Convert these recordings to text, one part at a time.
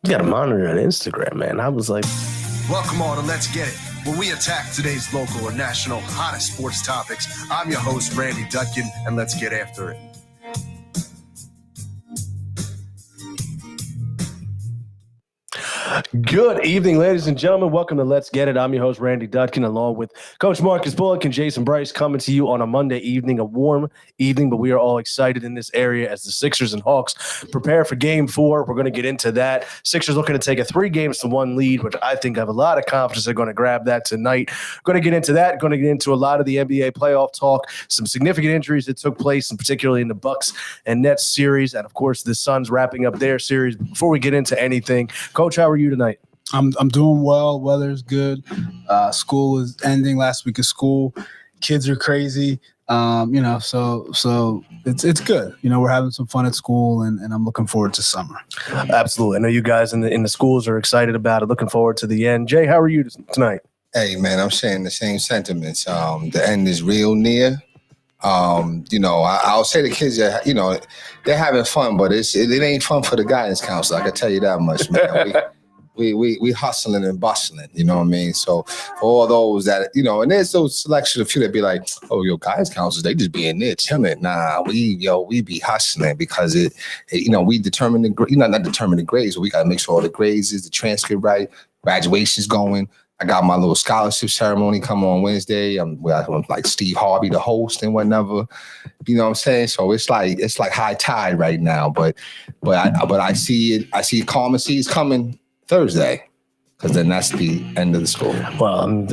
You got to monitor on Instagram, man. I was like, Welcome all to Let's Get It, where we attack today's local or national hottest sports topics. I'm your host, Randy Dutkin, and let's get after it. good evening, ladies and gentlemen. Welcome to Let's Get It. I'm your host, Randy Dutkin, along with Coach Marcus Bullock and Jason Bryce, coming to you on a Monday evening, a warm evening, but we are all excited in this area as the Sixers and Hawks prepare for Game 4. We're going to get into that. Sixers looking to take a 3-1 lead, which I think I have a lot of confidence they're going to grab that tonight. Going to get into that. Going to get into a lot of the NBA playoff talk, some significant injuries that took place, and particularly in the Bucks and Nets series, and of course the Suns wrapping up their series. Before we get into anything, Coach, how are you tonight? I'm doing well. Weather's good. School is ending. Last week of school. Kids are crazy. So it's good. We're having some fun at school, and I'm looking forward to summer. Absolutely. I know you guys in the schools are excited about it. Looking forward to the end. Jay, how are you tonight? Hey, man, I'm sharing the same sentiments. The end is real near. I'll say the kids are, they're having fun, but it ain't fun for the guidance counselor. I can tell you that much, man. We hustling and bustling, you know what I mean? So for all those that, and there's those selection of few that be like, oh, your guidance counselors, they just be in there chilling. Nah, we be hustling because we determine not determine the grades, but we got to make sure all the grades is the transcript right, graduation's going. I got my little scholarship ceremony coming on Wednesday. I'm like Steve Harvey, the host and whatever. You know what I'm saying? So it's like high tide right now. But I see it. I see calmer seas coming Thursday, because then that's the end of the school. Well,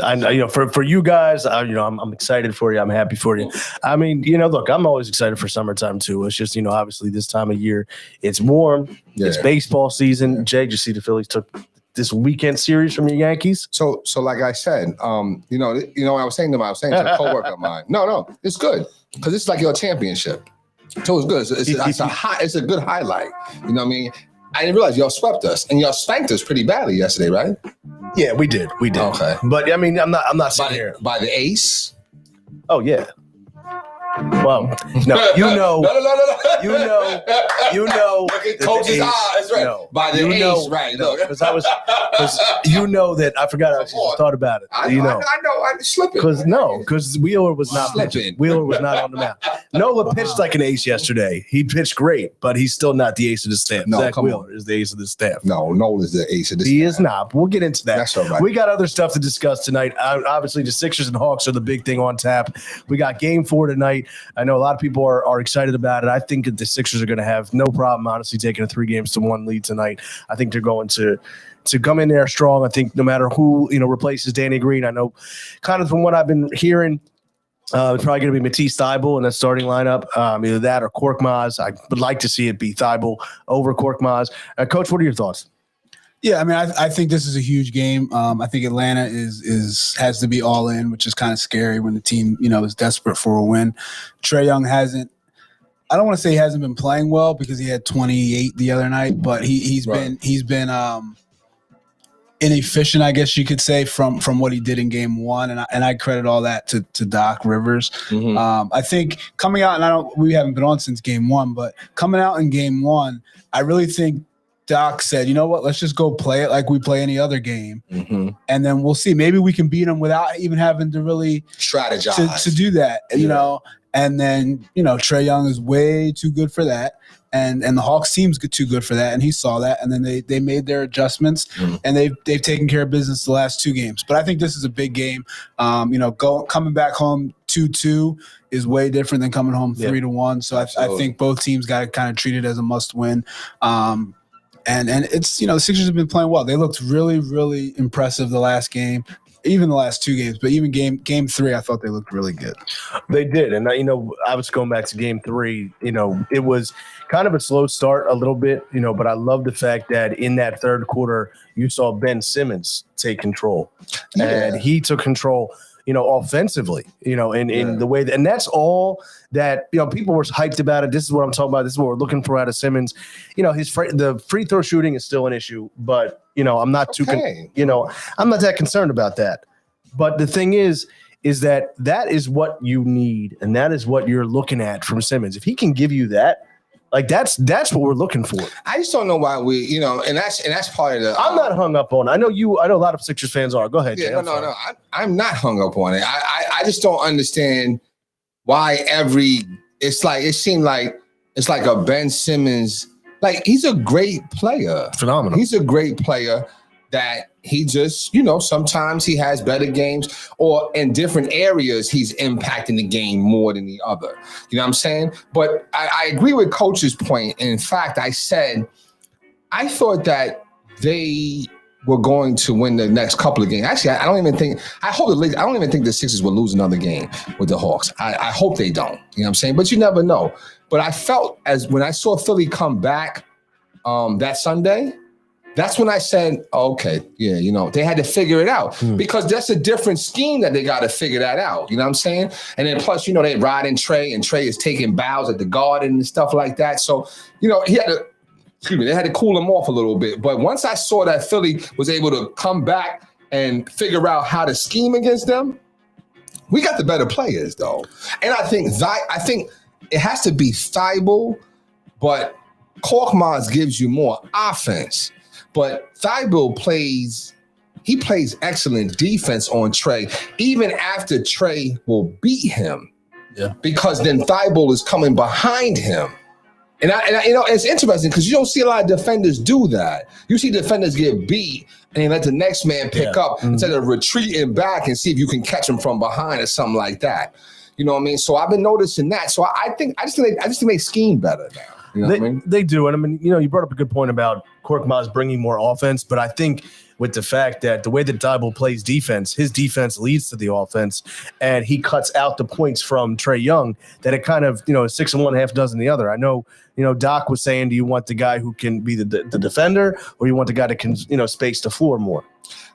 for you guys, I'm excited for you. I'm happy for you. I mean, look, I'm always excited for summertime too. It's just, obviously this time of year, it's warm. Yeah. It's baseball season. Yeah. Jay, did you see the Phillies took this weekend series from your Yankees? So like I said, I was saying to a coworker of mine, no, it's good because it's like your championship. So it's good. It's a good highlight. You know what I mean? I didn't realize y'all swept us, and y'all spanked us pretty badly yesterday, right? Yeah, we did. Okay, but I mean, I'm not sitting here by the ace. Oh yeah. Well, no, no. Look at coach's eyes, right? No, by the ace, right? Look, because that I forgot. I thought about it. I know. I'm slipping. Because Wheeler was not pitching. Wheeler was not on the mound. Nola pitched like an ace yesterday. He pitched great, but he's still not the ace of the staff. No, Zach Wheeler is the ace of the staff. No, Nola's the ace of the staff. He is not. We'll get into that. That's all right. We got other stuff to discuss tonight. Obviously, the Sixers and Hawks are the big thing on tap. We got Game 4 tonight. I know a lot of people are excited about it. I think that the Sixers are going to have no problem, honestly, taking a 3-1 lead tonight. I think they're going to come in there strong. I think no matter who, replaces Danny Green, I know kind of from what I've been hearing, it's probably going to be Matisse Thybulle in that starting lineup, either that or Korkmaz. I would like to see it be Thybulle over Korkmaz. Coach, what are your thoughts? Yeah, I mean, I think this is a huge game. I think Atlanta has to be all in, which is kind of scary when the team, is desperate for a win. Trae Young I don't want to say he hasn't been playing well because he had 28 the other night, but he's been inefficient, I guess you could say, from what he did in Game 1, and I credit all that to Doc Rivers. Mm-hmm. I think coming out, and we haven't been on since Game 1, but coming out in Game 1, I really think Doc said, you know what, let's just go play it like we play any other game. Mm-hmm. And then we'll see. Maybe we can beat them without even having to really strategize to do that, And then, Trae Young is way too good for that. And the Hawks team's too good for that. And he saw that. And then they made their adjustments, and they've taken care of business the last 2 games. But I think this is a big game. Coming back home 2-2 is way different than coming home 3-1. So I think both teams got to kind of treat it as a must win. And it's, the Sixers have been playing well. They looked really, really impressive the last game, even the last 2 games. But even game 3, I thought they looked really good. They did. And, I was going back to Game 3. It was kind of a slow start a little bit, but I love the fact that in that third quarter, you saw Ben Simmons take control. Yeah. And he took control offensively, in the way that, and that's all that, people were hyped about it. This is what I'm talking about. This is what we're looking for out of Simmons. The free throw shooting is still an issue, but, I'm not I'm not that concerned about that. But the thing is that is what you need. And that is what you're looking at from Simmons. If he can give you that, Like that's what we're looking for. I just don't know why we, and that's part of the. I'm not hung up on it. I know a lot of Sixers fans are. Go ahead, Jay. No. I'm not hung up on it. I just don't understand why it's like it seemed like it's like a Ben Simmons. Like he's a great player. Phenomenal. He's a great player that he just, sometimes he has better games or in different areas he's impacting the game more than the other. You know what I'm saying? But I agree with Coach's point. And in fact, I thought that they were going to win the next couple of games. Actually, I don't even think the Sixers will lose another game with the Hawks. I hope they don't. You know what I'm saying? But you never know. But I felt when I saw Philly come back that Sunday, that's when I said, okay, yeah, they had to figure it out because that's a different scheme that they got to figure that out. You know what I'm saying? And then plus, they ride in Trey, and Trey is taking bows at the Garden and stuff like that. So, they had to cool him off a little bit. But once I saw that Philly was able to come back and figure out how to scheme against them, we got the better players, though. And I think it has to be Thibault, but Korkmaz gives you more offense. But Thibault plays excellent defense on Trey, even after Trey will beat him. Yeah. Because then Thibault is coming behind him. And it's interesting because you don't see a lot of defenders do that. You see defenders get beat and they let the next man pick up instead of retreating back and see if you can catch him from behind or something like that. You know what I mean? So I've been noticing that. So I just think they scheme better now. You know what I mean? They do. And I mean, you brought up a good point about Korkmaz bringing more offense, but I think with the fact that the way that Thibault plays defense, his defense leads to the offense, and he cuts out the points from Trae Young, that it kind of, 6 and 1, half dozen the other. I know, Doc was saying, do you want the guy who can be the defender, or you want the guy that can, space the floor more?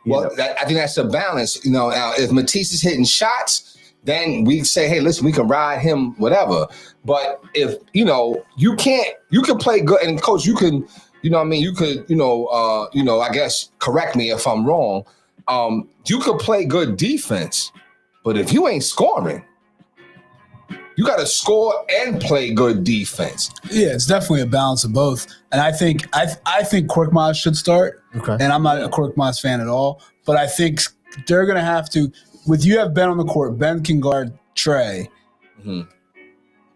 I think that's a balance. Now, if Matisse is hitting shots, then we say, hey, listen, we can ride him, whatever. But if, you can play good, and coach, you can, you could, I guess, correct me if I'm wrong. You could play good defense, but if you ain't scoring, you got to score and play good defense. Yeah, it's definitely a balance of both. And I think Korkmaz should start. Okay. And I'm not a Korkmaz fan at all, but I think they're going to have to, you have Ben on the court, Ben can guard Trey. Mm-hmm.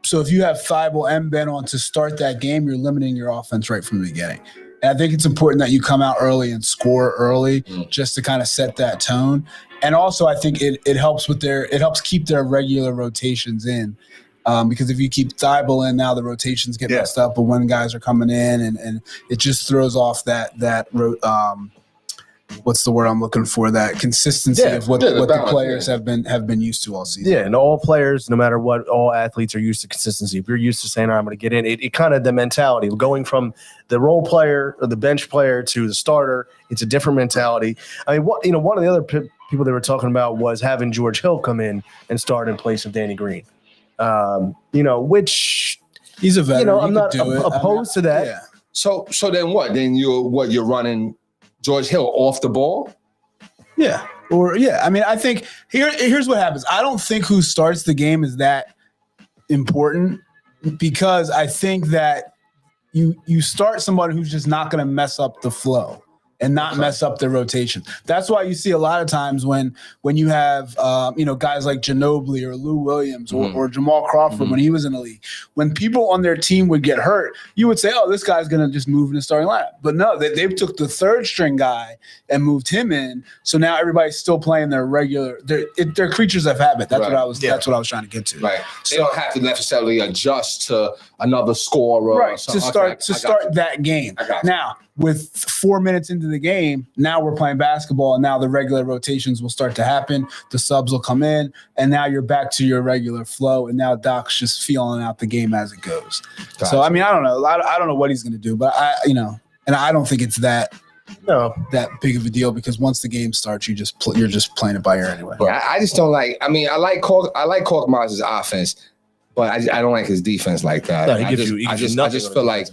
So if you have Thibault and Ben on to start that game, you're limiting your offense right from the beginning. And I think it's important that you come out early and score early just to kind of set that tone. And also I think it helps keep their regular rotations in. Because if you keep Thibault in now, the rotations get messed up, but when guys are coming in and it just throws off that what's the word I'm looking for? That consistency of what the players have been used to all season. Yeah, and all players, no matter what, all athletes are used to consistency. If you're used to saying, all right, I'm going to get in, it kind of the mentality going from the role player or the bench player to the starter. It's a different mentality. I mean, one of the other people they were talking about was having George Hill come in and start in place of Danny Green. Which he's a veteran. I'm not opposed to that. Yeah. So then what? Then you're running George Hill off the ball? Yeah. I mean, I think here's what happens. I don't think who starts the game is that important because I think that you start somebody who's just not going to mess up the flow and not mess up the rotation. That's why you see a lot of times when you have guys like Ginobili or Lou Williams or Jamal Crawford when he was in the league, when people on their team would get hurt, you would say, oh, this guy's going to just move in the starting lineup. But no, they took the third string guy and moved him in. So now everybody's still playing their regular. They're creatures of habit. That's That's what I was trying to get to. Right. They don't have to necessarily adjust to another scorer. Right. To start that game. Now, with 4 minutes into the game, now we're playing basketball, and now the regular rotations will start to happen. The subs will come in, and now you're back to your regular flow, and now Doc's just feeling out the game as it goes. Gotcha. So, I mean, I don't know. I don't know what he's going to do, but and I don't think it's that big of a deal because once the game starts, you're just playing it by ear anyway. Yeah, I just don't like. I mean, I like Korkmaz's offense, but I don't like his defense like that. No, I just feel like.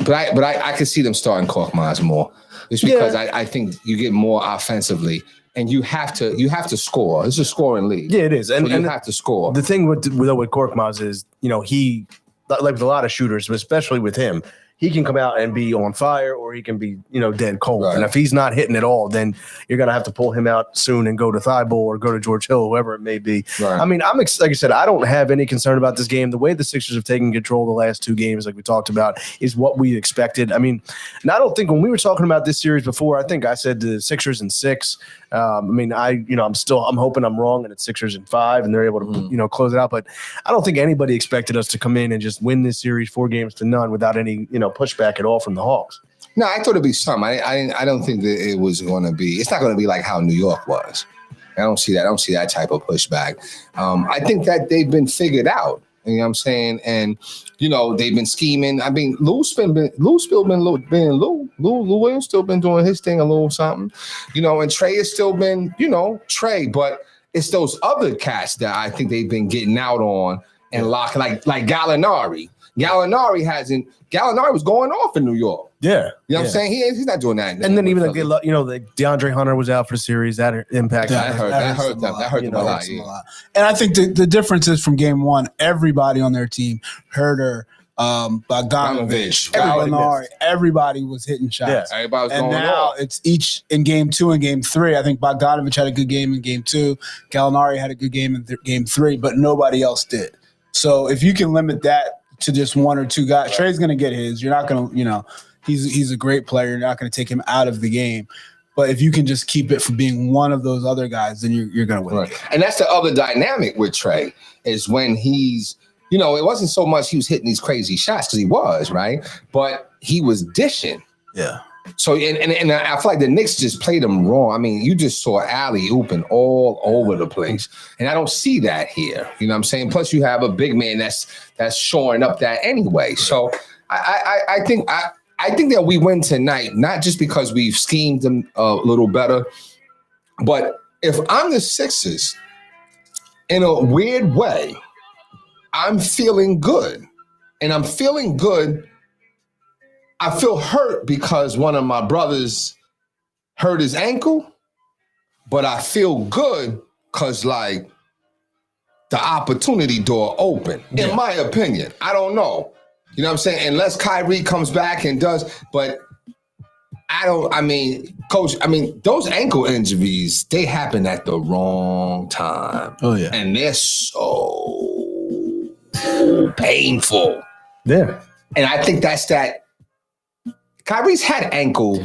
But I could see them starting Korkmaz more, just because I think you get more offensively, and you have to score. It's a scoring league. Yeah, it is, and you have to score. The thing with Korkmaz is, he, like with a lot of shooters, but especially with him, he can come out and be on fire, or he can be, dead cold. Right. And if he's not hitting at all, then you're going to have to pull him out soon and go to Thibault or go to George Hill, whoever it may be. Right. I mean, like I said, I don't have any concern about this game. The way the Sixers have taken control the last 2 games, like we talked about, is what we expected. I mean, and I don't think when we were talking about this series before, I think I said the Sixers in 6. I'm hoping I'm wrong and it's Sixers in 5 and they're able to, close it out. But I don't think anybody expected us to come in and just win this series 4-0 without any, pushback at all from the Hawks. No, I thought it'd be some. I don't think that it was going to be. It's not going to be like how New York was. I don't see that. I don't see that type of pushback. I think that they've been figured out. You know what I'm saying? And they've been scheming. I mean, Lou Williams still been doing his thing a little something. And Trey has still been Trey, but it's those other cats that I think they've been getting out on and locking, like Gallinari. Gallinari was going off in New York. Yeah. You know what I'm saying? He's not doing that. And then even like DeAndre Hunter was out for the series. That impacted. That hurt them. That hurt them a lot. And I think the difference is from game 1, everybody on their team, Herter, Bogdanovich, Gallinari, everybody was hitting shots. Yeah. Everybody was and going now off. it's each in game 2 and game 3. I think Bogdanovich had a good game in game 2. Gallinari had a good game in game 3, but nobody else did. So if you can limit that to just 1 or 2 guys, Trey's going to get his. You're not going to, he's a great player. You're not going to take him out of the game. But if you can just keep it from being one of those other guys, then you're going to win. Right. And that's the other dynamic with Trey is when he's, it wasn't so much he was hitting these crazy shots because he was, right? But he was dishing. Yeah. So, and I feel like the Knicks just played him wrong. I mean, you just saw alley ooping all over the place. And I don't see that here. You know what I'm saying? Plus, you have a big man that's shoring up that anyway. So I think that we win tonight, not just because we've schemed them a little better, but if I'm the Sixers, in a weird way, I'm feeling good. And I'm feeling good. I feel hurt because one of my brothers hurt his ankle, but I feel good because, the opportunity door open, in my opinion. I don't know. You know what I'm saying? Unless Kyrie comes back and does, but Coach, those ankle injuries, they happen at the wrong time. Oh, yeah. And they're so painful. Yeah. And I think that's that. Kyrie's had ankle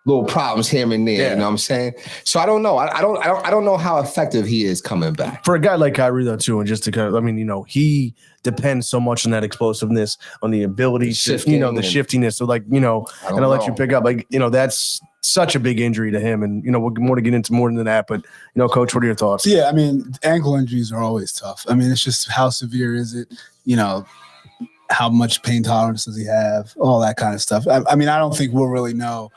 little problems here and there. Yeah. You know what I'm saying? So I don't know. I don't know how effective he is coming back. For a guy like Kyrie, though, too, and just to kind of, he depends so much on that explosiveness, on the ability to, the shiftiness. So, and I'll let you pick up, that's such a big injury to him. And, we're more to get into more than that. But, Coach, what are your thoughts? Yeah, ankle injuries are always tough. It's just how severe is it? How much pain tolerance does he have? All that kind of stuff. I don't think we'll really know.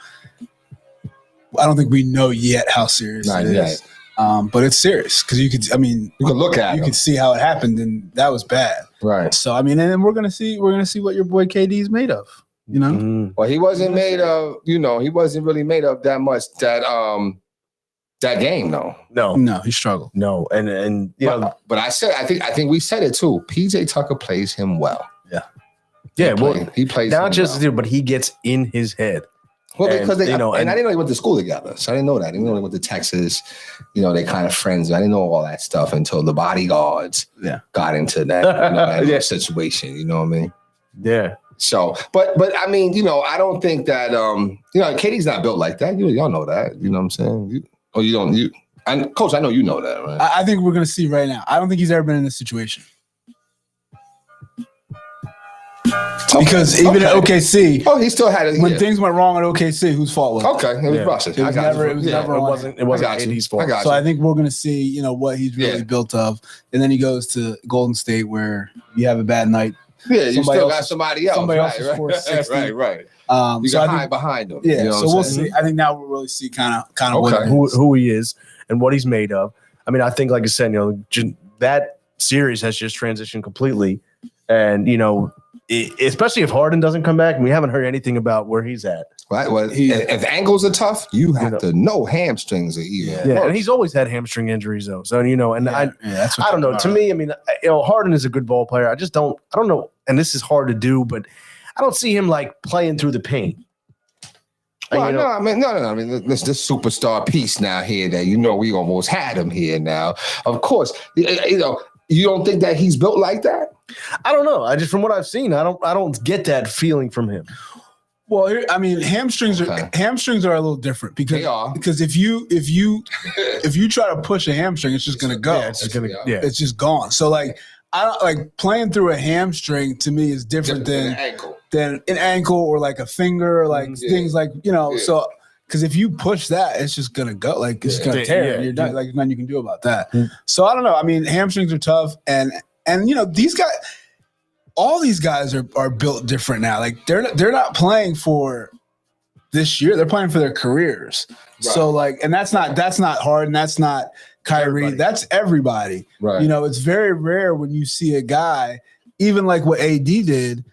I don't think we know yet how serious it is. But it's serious because you can look at it. You can see how it happened, and that was bad. Right. So and then we're gonna see what your boy KD is made of. Well, he wasn't made of. He wasn't really made of that much that game though. No, he struggled. No, and but I think we said it too. PJ Tucker plays him well. Yeah, he plays not just well. but he gets in his head. Well, because I didn't know they went to school together, so I didn't know that. I didn't know they went to Texas. They kind of friends. I didn't know all that stuff until the bodyguards got into that situation. You know what I mean? Yeah. So, but I don't think that Katie's not built like that. Y'all know that. You know what I'm saying? You don't. Coach, I know you know that, right? I think we're gonna see right now. I don't think he's ever been in this situation. Because even at OKC, he still had it. When things went wrong at OKC, whose fault was it? Okay, it was Russ's. It wasn't AD's fault. So I think we're going to see, what he's really built of, and then he goes to Golden State where you have a bad night. Yeah, you still got somebody else. Somebody else is 460. Right. You can hide behind him. Yeah, so we'll see. I think now we'll really see kind of who he is and what he's made of. I think, like I said, that series has just transitioned completely, and especially if Harden doesn't come back, and we haven't heard anything about where he's at. Right. Well, if ankles are tough, you have to know hamstrings are even. Yeah, and he's always had hamstring injuries though. So that's I don't know. To me, I mean, Harden is a good ball player. I don't know, and this is hard to do, but I don't see him like playing through the paint. Well, no. I mean, this superstar piece now here that we almost had him here now. Of course, you don't think that he's built like that? I don't know. From what I've seen, I don't get that feeling from him. Well, I mean, hamstrings are a little different because if you try to push a hamstring, it's just gonna go. Yeah, it's just gone. So I don't like playing through a hamstring. To me, is different than an ankle or like a finger, or things like So because if you push that, it's just gonna go. Like it's gonna tear. And you're done. Like there's nothing you can do about that. So I don't know. I mean, hamstrings are tough, and these guys. All these guys are built different now. Like they're not playing for this year. They're playing for their careers. Right. So and that's not Harden. That's not Kyrie. Everybody. That's everybody. Right. It's very rare when you see a guy, even like what AD did,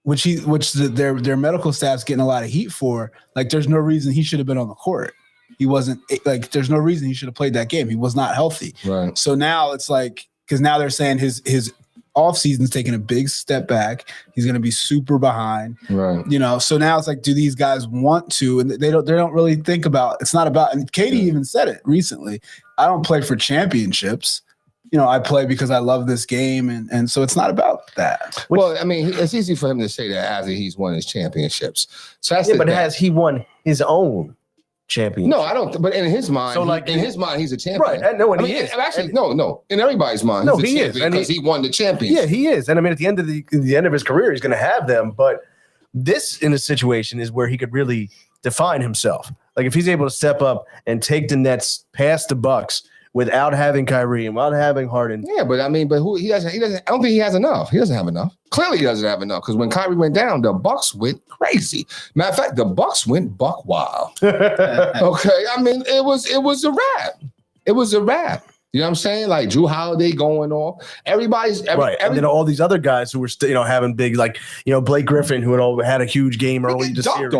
which their medical staff's getting a lot of heat for. Like there's no reason he should have been on the court. He wasn't there's no reason he should have played that game. He was not healthy. Right. So now it's because now they're saying his off season's taking a big step back. He's going to be super behind. Right. So now it's do these guys want to? And they don't really think about. It's not about. And Katie even said it recently. I don't play for championships. I play because I love this game, and so it's not about that. Well, I mean, it's easy for him to say that after he's won his championships. So that's but has he won his own championship? No, I don't. But in his mind, in his mind, he's a champion. Right? No, he is. Actually, no. In everybody's mind, he's a champion because he won the championship. Yeah, he is. And I mean, at the end of his career, he's going to have them. But this, in a situation, is where he could really define himself. Like if he's able to step up and take the Nets past the Bucks without having Kyrie and without having Harden. Yeah, but I mean, he doesn't. I don't think he has enough. He doesn't have enough. Clearly, he doesn't have enough because when Kyrie went down, the Bucks went crazy. Matter of fact, the Bucks went buck wild. Okay, I mean, it was a wrap. It was a wrap. You know what I'm saying? Like Jrue Holiday going off. Right. And then all these other guys who were still, having big, Blake Griffin, who had a huge game early this series.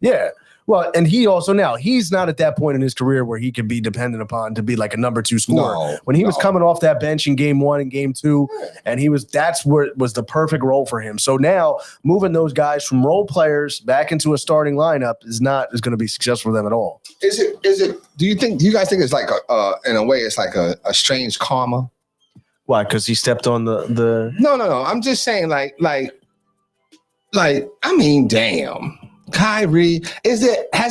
Yeah. Well, and he's not at that point in his career where he can be dependent upon to be like a number 2 scorer. When he was coming off that bench in game 1 and game 2, and that's where it was the perfect role for him. So now moving those guys from role players back into a starting lineup is going to be successful for them at all. Is it? Do you guys think it's like in a way it's like a strange karma? Why? Because he stepped on the. No. I'm just saying like I mean, damn. Kyrie, has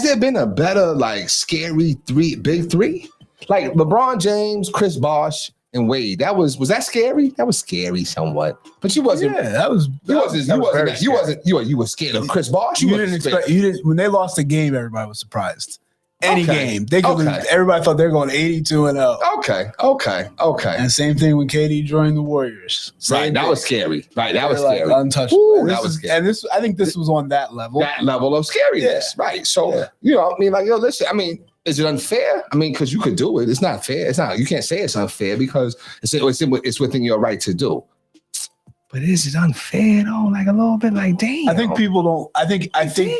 there been a better scary big three? Like LeBron James, Chris Bosh, and Wade. Was that scary? That was scary somewhat. But you wasn't. Yeah, that was. You were scared of Chris Bosh. You didn't expect. You didn't. When they lost the game, everybody was surprised. Any game, they could lose. Everybody thought they were going 82-0. Okay. And same thing when KD joined the Warriors. That was scary. Right, that was scary. Untouchable. Ooh, that was scary. And I think this was on that level. That level of scariness. Yeah. Right. So I mean, listen. I mean, is it unfair? I mean, because you could do it. It's not fair. It's not. You can't say it's unfair because it's within your right to do. But is it unfair though? Like a little bit, damn. I think people don't. I think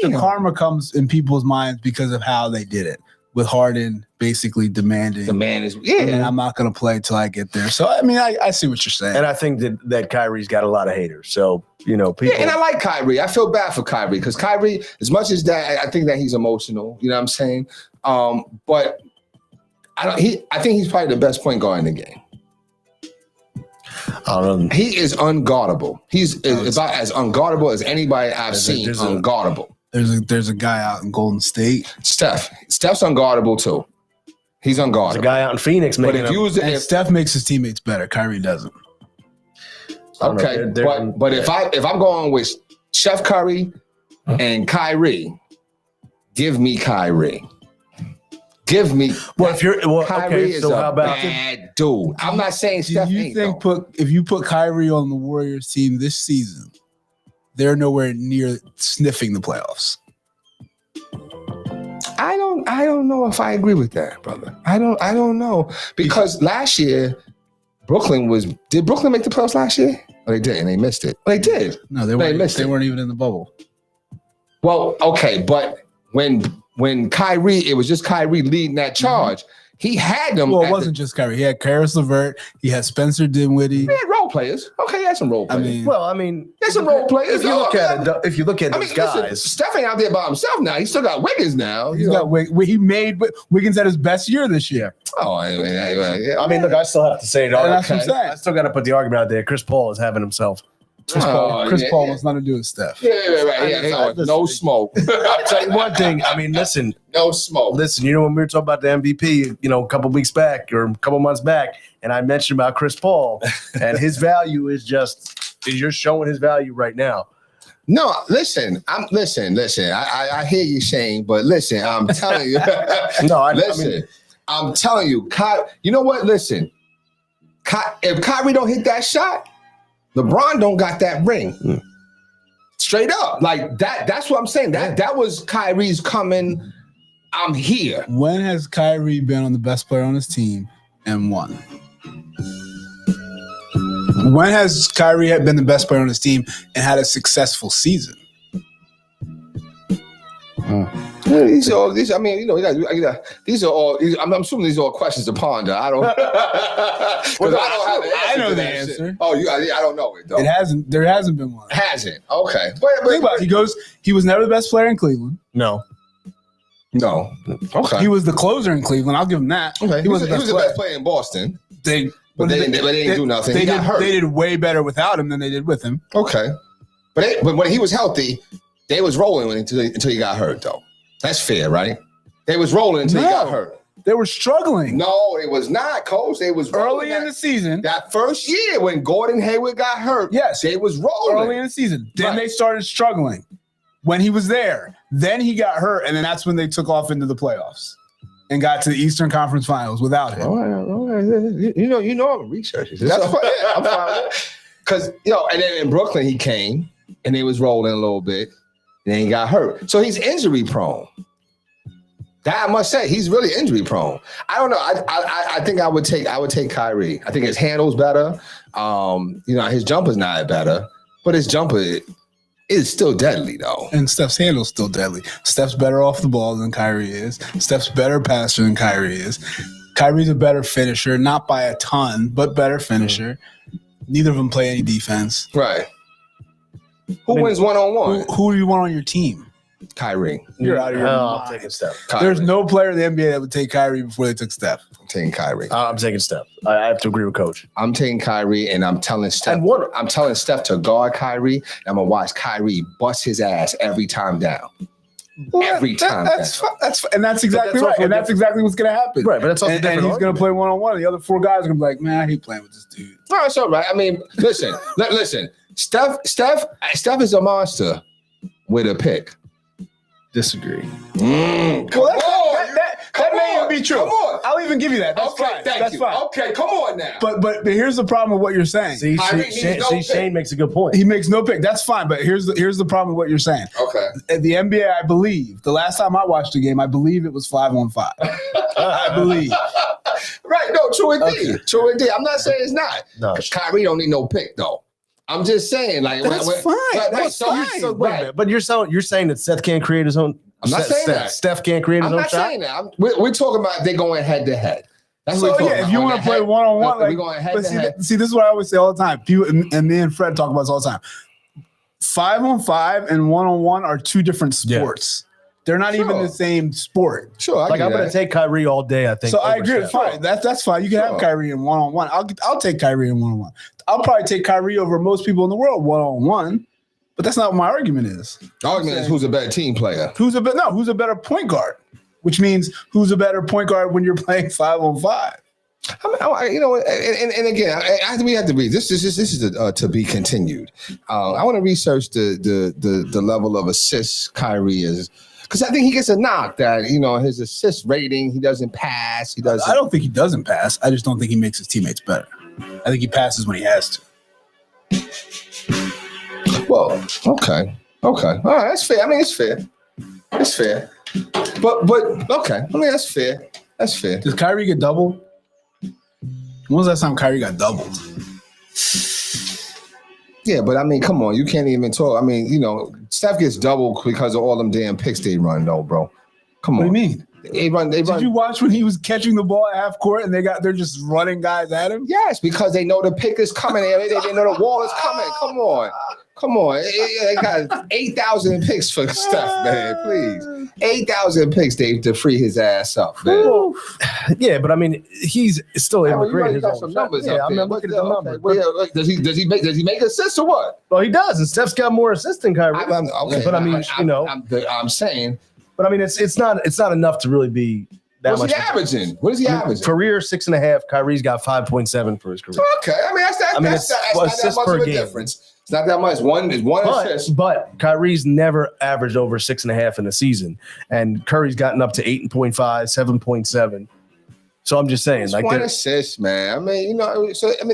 the karma comes in people's minds because of how they did it. With Harden basically demanding. And I'm not going to play till I get there. So I mean, I see what you're saying. And I think that Kyrie's got a lot of haters. So people. Yeah, and I like Kyrie. I feel bad for Kyrie because Kyrie, as much as that, I think that he's emotional. You know what I'm saying? But I think he's probably the best point guard in the game. He is unguardable. He's about as unguardable as anybody I've seen. Unguardable. There's a guy out in Golden State. Steph's unguardable too. He's unguardable. There's a guy out in Phoenix making and Steph makes his teammates better. Kyrie doesn't. Okay, but if I'm going with Steph Curry and Kyrie, give me Kyrie. Give me. Well, Kyrie is so how about bad dude. I'm not saying Steph. Do you think if you put Kyrie on the Warriors team this season, they're nowhere near sniffing the playoffs? I don't know if I agree with that, brother. I don't know because last year Did Brooklyn make the playoffs last year? Oh, they didn't. They missed it. They did. No, they weren't even in the bubble. Well, okay, but when Kyrie, it was just Kyrie leading that charge. He had them. Well, it wasn't just Kyrie. He had Karis LeVert. He had Spencer Dinwiddie. He had role players. Okay, he had some role players. he had some role players. If you look at those guys, listen, Steph ain't out there by himself now. He still got Wiggins now. He made Wiggins at his best year this year. Oh, I mean, look, I still have to say it. That's what I'm saying. I still got to put the argument out there. Chris Paul is having himself. Chris Paul wants nothing to do with Steph. Yeah. No smoke. I'll tell you one thing. I mean, listen. No smoke. Listen, when we were talking about the MVP, a couple weeks back or a couple months back, and I mentioned about Chris Paul, and his value is you're showing his value right now. No, listen. I hear you, Shane, but listen, I'm telling you. I'm telling you, you know what? Listen, if Kyrie don't hit that shot, LeBron don't got that ring. Straight up. Like that's what I'm saying. That was Kyrie's coming. I'm here. When has Kyrie been on the best player on his team and won? When has Kyrie been the best player on his team and had a successful season? These are all. These are all. I'm assuming these are all questions to ponder. I don't. I know the answer. Shit. Oh, I don't know it though. It hasn't. There hasn't been one. Hasn't. Okay. Think about it. He was never the best player in Cleveland. No. Okay. He was the closer in Cleveland. I'll give him that. Okay. He was the best player in Boston. They didn't do nothing. He got hurt. They did way better without him than they did with him. Okay. But when he was healthy, they was rolling until he got hurt though. That's fair, right? They was rolling until he got hurt. They were struggling. No, it was not, Coach. They was early in the season. That first year when Gordon Hayward got hurt. Yes, they was rolling early in the season. Then they started struggling when he was there. Then he got hurt, and then that's when they took off into the playoffs and got to the Eastern Conference Finals without him. All right. You know, I'm researching. That's fine. Yeah, I'm fine. Because and then in Brooklyn he came and they was rolling a little bit. Then he got hurt. So he's injury prone. That I must say, he's really injury prone. I don't know. I think I would take Kyrie. I think his handle's better. His jumper's not better, but his jumper is still deadly though. And Steph's handle's still deadly. Steph's better off the ball than Kyrie is. Steph's better passer than Kyrie is. Kyrie's a better finisher, not by a ton, but better finisher. Neither of them play any defense. Right. Who wins one-on-one? Who do you want on your team? Kyrie. You're out of your mind. I'm taking Steph. There's no player in the NBA that would take Kyrie before they took Steph. I'm taking Kyrie. I'm taking Steph. I have to agree with Coach. I'm taking Kyrie, and I'm telling Steph. I'm telling Steph to guard Kyrie. And I'm gonna watch Kyrie bust his ass every time down. Every time. That's exactly right. And that's exactly what's gonna happen. Right, but that's also and he's gonna play one-on-one. The other four guys are gonna be like, man, I hate playing with this dude. No, it's all right. I mean, listen. Steph is a monster with a pick. Disagree. Come on. That may even be true. Come on. I'll even give you that. That's fine. That's fine. Okay, come on now. But here's the problem with what you're saying. See, Shane makes a good point. He makes no pick. That's fine. But here's the problem with what you're saying. Okay. At the NBA, I believe, the last time I watched the game, I believe it was 5-on-5. I believe. Right. No, true indeed. Okay. True indeed. I'm not saying it's not. No. Kyrie don't need no pick, though. I'm just saying, like, that's fine. That's fine. Wait a minute, but you're saying that Seth can't create his own. I'm not saying that. Steph can't create his own shot. I'm not saying that. We're talking about they going head to head. That's so if you want to play one-on-one, we're going head to head. See, this is what I always say all the time. People and me and Fred talk about this all the time. 5-on-5 and one-on-one are two different sports. Yeah. They're not even the same sport. Sure, I'm going to take Kyrie all day. I think. So I agree. Fine, that's fine. You can have Kyrie in one-on-one. I'll take Kyrie in one-on-one. I'll probably take Kyrie over most people in the world one-on-one. But that's not what my argument is. The argument is who's a better team player. Who's a better point guard? Which means who's a better point guard when you're playing 5-on-5? I mean, and again, we have to read. This is to be continued. I want to research the level of assists Kyrie is. Because I think he gets a knock that, his assist rating, he doesn't pass. I don't think he doesn't pass. I just don't think he makes his teammates better. I think he passes when he has to. Well, okay. All right, that's fair. I mean, it's fair. It's fair. But okay. I mean, that's fair. That's fair. Does Kyrie get double? When was the last time Kyrie got doubled? Yeah, but I mean, come on, you can't even talk. I mean, Steph gets doubled because of all them damn picks they run, though, bro. Come on. What do you mean? They run. Did you watch when he was catching the ball at half court and they're just running guys at him? Yes, because they know the pick is coming. They know the wall is coming. Come on. They got 8,000 picks for Steph, man. Please, 8,000 picks, Dave, to free his ass up, man. Yeah, but I mean, he's still able to create his got own some shot. numbers. Yeah, up I'm there. looking at But, the numbers. well, yeah, does he make assists or what? Well, he does, and Steph's got more assists than Kyrie. Okay, but I mean, I'm saying. But I mean, it's not enough to really be that What's much. he averaging? What is he averaging? Career 6.5. Kyrie's got 5.7 for his career. Okay, I mean that's not that much of a difference. It's not that much. One assist. But Kyrie's never averaged over 6.5 in a season, and Curry's gotten up to 8.5, 7.7. So I'm just saying, It's like one that. assist, man. I mean,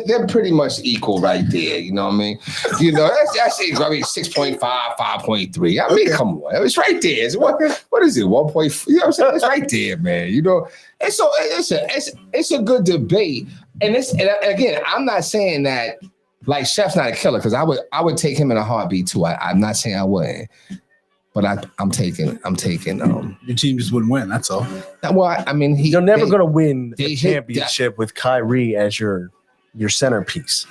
they're pretty much equal right there. You know what I mean? That's equal. I mean, 6.5, 5.3. I mean, come on, it's right there. It's what is it? 1.4. You know what I'm saying? It's right there, man. It's a good debate, and again, I'm not saying that like Steph's not a killer because I would take him in a heartbeat too. I'm not saying I wouldn't. But I'm taking. Your team just wouldn't win. That's all. Well, I mean, You're never going to win they the hit championship with Kyrie as your centerpiece.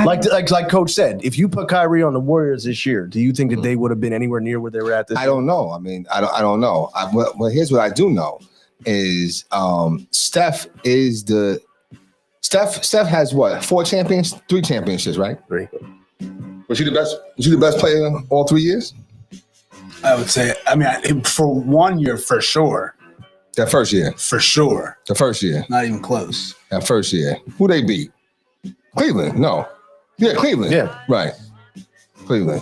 Like Coach said, if you put Kyrie on the Warriors this year, do you think that they would have been anywhere near where they were at this? I don't know. I mean, I don't know. Well, here's what I do know is Steph has what? 3 championships, right? 3. Was she the best? Was she the best player all 3 years? I would say. I mean, for 1 year, for sure. That first year. For sure. The first year. Not even close. That first year. Who they beat? Cleveland. No. Yeah, Cleveland. Yeah. Right. Cleveland.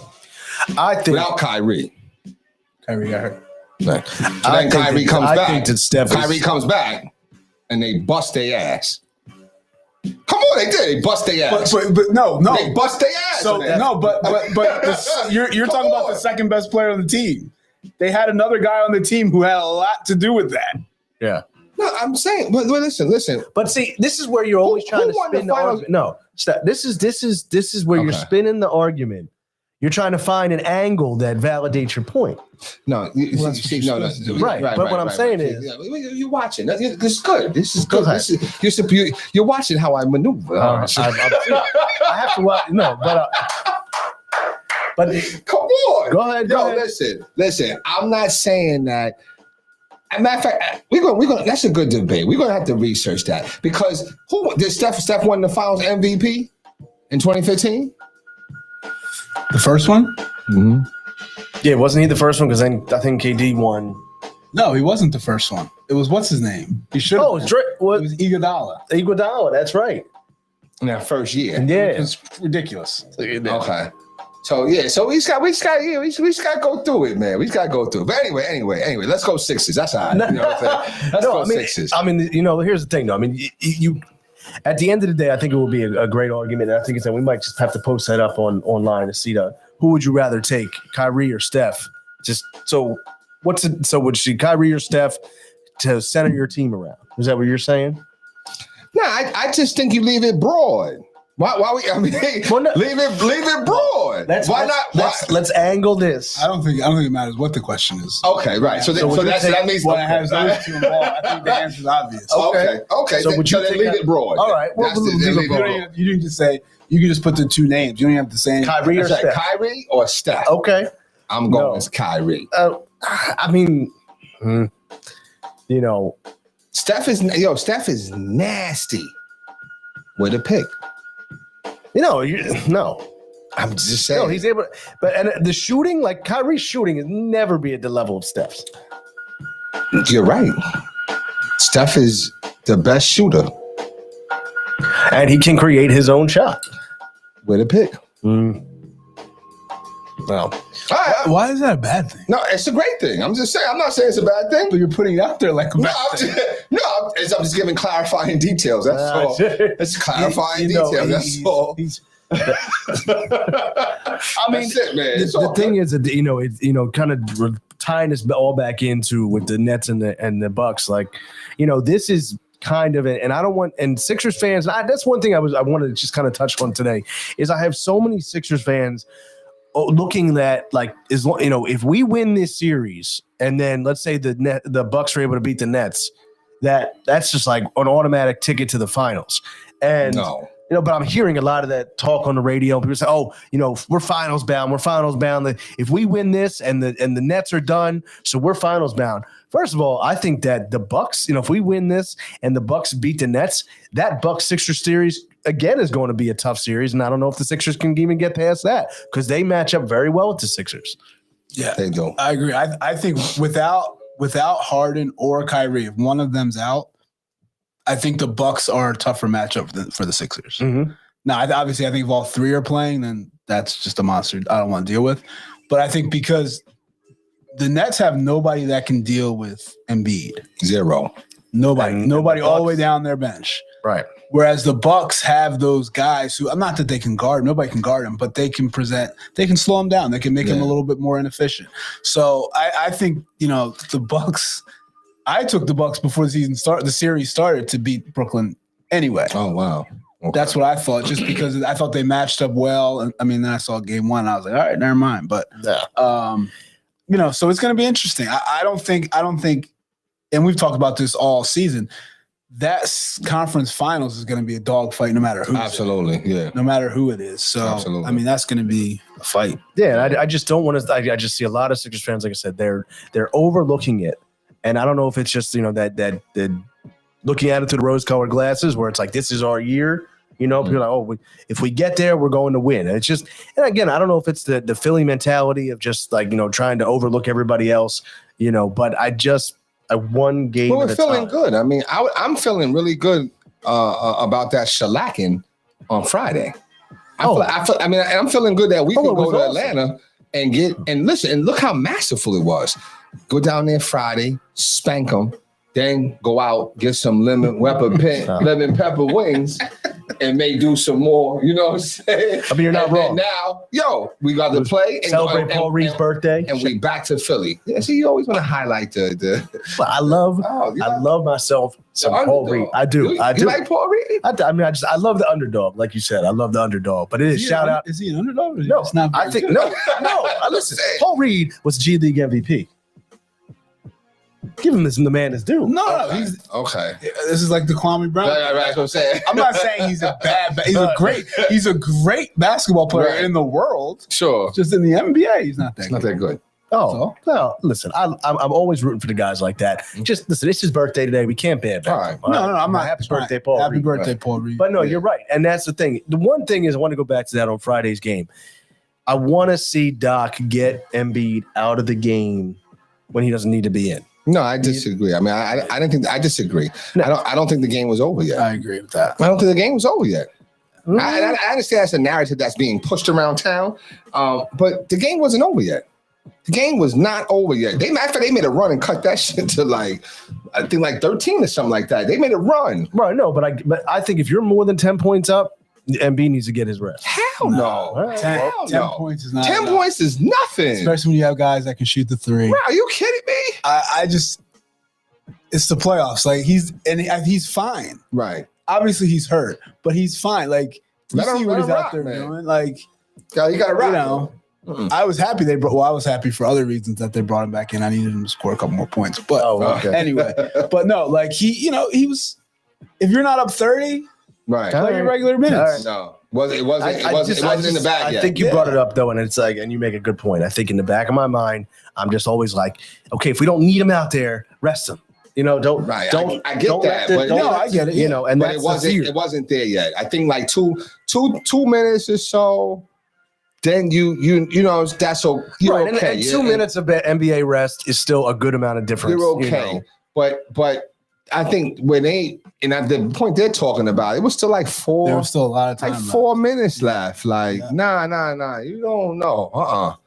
I think Without Kyrie. Kyrie got hurt. Right. So I then think Kyrie that- comes I back. think that Steph is- Kyrie comes back and they bust their ass. Come on, they did. They bust their ass. But no. They bust their ass. So man. no, but you're Come talking about on. the second best player on the team. They had another guy on the team who had a lot to do with that. yeah. No, I'm saying. But listen. But see, this is where you're always trying to won the spin the finals? argument. No, stop. This is where you're Okay. spinning the argument. You're trying to find an angle that validates your point. No, no. Right, but what I'm saying is- you're watching. This is good. This is good. Go ahead. You're watching how I maneuver. I have to watch. No, but Come on. Go ahead. Go ahead. Listen. I'm not saying that. As a matter of fact, we're going. That's a good debate. We're gonna have to research that because who did Steph won the Finals MVP in 2015? The first one? Mm-hmm. Yeah, wasn't he the first one? Because then I think KD won. No, he wasn't the first one. It was what's his name? He should. Oh, it's Drake. It What? was Iguodala. Iguodala. That's right. In that first year. Yeah. It's ridiculous. Okay. So we just got to go through it, man. We just got to go through it. But anyway, let's go Sixers. That's all right. You know what I'm saying? Let's go Sixers. I mean, here's the thing, though. I mean, you at the end of the day, I think it will be a great argument. And I think we might just have to post that up online to see who would you rather take, Kyrie or Steph? Just so would she Kyrie or Steph to center your team around? Is that what you're saying? No, I just think you leave it broad. Why leave it broad. Let's angle this. I don't think it matters what the question is. Okay, right. So that means When it has those two involved, I think the answer is obvious. Okay. So would you then take leave that? it broad. All right. Well, That's we'll it. leave it Leave broad. You didn't just say. You can just put the two names. You don't even have to say anything. Kyrie or That's right. Steph? Kyrie or Steph? Okay. I'm going No. as Kyrie. I mean, Steph is nasty with a pick. No. I'm just saying. No, he's able. And the shooting, like Kyrie's shooting, is never be at the level of Steph's. You're right. Steph is the best shooter And he can create his own shot. with a pick. Well, Why is that a bad thing? No, it's a great thing. I'm just saying. I'm not saying it's a bad thing. But you're putting it out there like a No, bad I'm thing. just giving clarifying details. That's all. It's clarifying details. That's all. I mean, That's it, man. It's the all thing good. is that kind of tying this all back into with the Nets and the Bucks. Like, this is kind of, and I don't want, and Sixers fans, that's one thing I wanted to just kind of touch on today, is I have so many Sixers fans looking at, like, if we win this series and then let's say the Bucks are able to beat the Nets, that's just like an automatic ticket to the finals. And No. but I'm hearing a lot of that talk on the radio. People say, we're finals bound. We're finals bound. If we win this and the Nets are done, so we're finals bound. First of all, I think that the Bucks, if we win this and the Bucks beat the Nets, that Bucks-Sixers series, again, is going to be a tough series. And I don't know if the Sixers can even get past that because they match up very well with the Sixers. Yeah, They do. I agree. I think without Harden or Kyrie, if one of them's out, I think the Bucks are a tougher matchup for the Sixers. Mm-hmm. Now, obviously, I think if all three are playing, then that's just a monster I don't want to deal with. But I think because the Nets have nobody that can deal with Embiid. Zero. Nobody all the way down their bench. Right. Whereas the Bucks have those guys who, not that they can guard, nobody can guard them, but they can slow them down. They can make them a little bit more inefficient. So I think, the Bucks, I took the Bucks before the series started to beat Brooklyn anyway. Oh, wow. Okay. That's what I thought, just because I thought they matched up well. And then I saw game one, and I was like, all right, never mind. But, so it's going to be interesting. I don't think, and we've talked about this all season, that conference finals is going to be a dogfight no matter who. Absolutely, yeah. No matter who it is. So, Absolutely. that's going to be a fight. Yeah, and I just don't want to. I just see a lot of Sixers fans, like I said, they're overlooking it, and I don't know if it's just that looking at it through the rose-colored glasses, where it's like this is our year. People are like, if we get there, we're going to win. And it's just, and again, I don't know if it's the Philly mentality of just like trying to overlook everybody else. But I won game. Well, we're feeling good. I mean, I'm feeling really good about that shellacking on Friday. I'm feeling good that we can go to Atlanta and listen and look how masterful it was. Go down there Friday, spank them, then go out, get some lemon pepper wings, and may do some more. You know what I'm saying? I mean, you're not wrong. Now, we got to play and celebrate Paul Reed's birthday, and we back to Philly. Yeah, see, you always want to highlight the. Well, I love myself some Paul Reed. I do. You like Paul Reed? I love the underdog, like you said. I love the underdog, but it is shout out. Is he an underdog? No, it's not. I think no. Listen, Paul Reed was G League MVP. Give him the man his due. No, okay. He's okay. This is like the Kwame Brown. Right, that's what I'm saying. I'm not saying he's a bad. He's a great basketball player in the world. Sure. Just in the NBA, he's not that. Not that good. Oh, well, listen, I'm always rooting for the guys like that. Just listen, it's his birthday today. We can't ban All right. No, I'm not. Happy birthday, Paul Reed. Happy birthday, Paul Reed. But no, you're right. And that's the thing. The one thing is I want to go back to that on Friday's game. I want to see Doc get Embiid out of the game when he doesn't need to be in. No, I disagree. I mean, I disagree. No. I don't think the game was over yet. I agree with that. I don't think the game was over yet. I understand that's a narrative that's being pushed around town, but the game wasn't over yet. The game was not over yet. They made a run and cut that shit to I think 13 or something like that. They made a run. Right, no, but I think if you're more than 10 points up, Embiid needs to get his rest. Hell no. 10 points is not 10 enough. points is nothing. Especially when you have guys that can shoot the three. Bro, are you kidding me? It's the playoffs. Like he's fine. Right. Obviously he's hurt, but he's fine. Like you see what he's out there doing. Like you got to rock. I was happy I was happy for other reasons that they brought him back in. I needed him to score a couple more points. But anyway, but no, like he was. If you're not up 30. Right. Play your regular minutes. No. It wasn't in the bag yet. I think you brought it up though, and it's like, and you make a good point. I think in the back of my mind, I'm just always like, okay, if we don't need him out there, rest him. I get that. I get it. And but it wasn't there yet. I think like two minutes or so. Then that's so you're right. okay. And 2 minutes of NBA rest is still a good amount of difference. You're okay, but I think at the point they're talking about, it was still like four. There was still a lot of time. Like 4 minutes left. Like, nah. You don't know.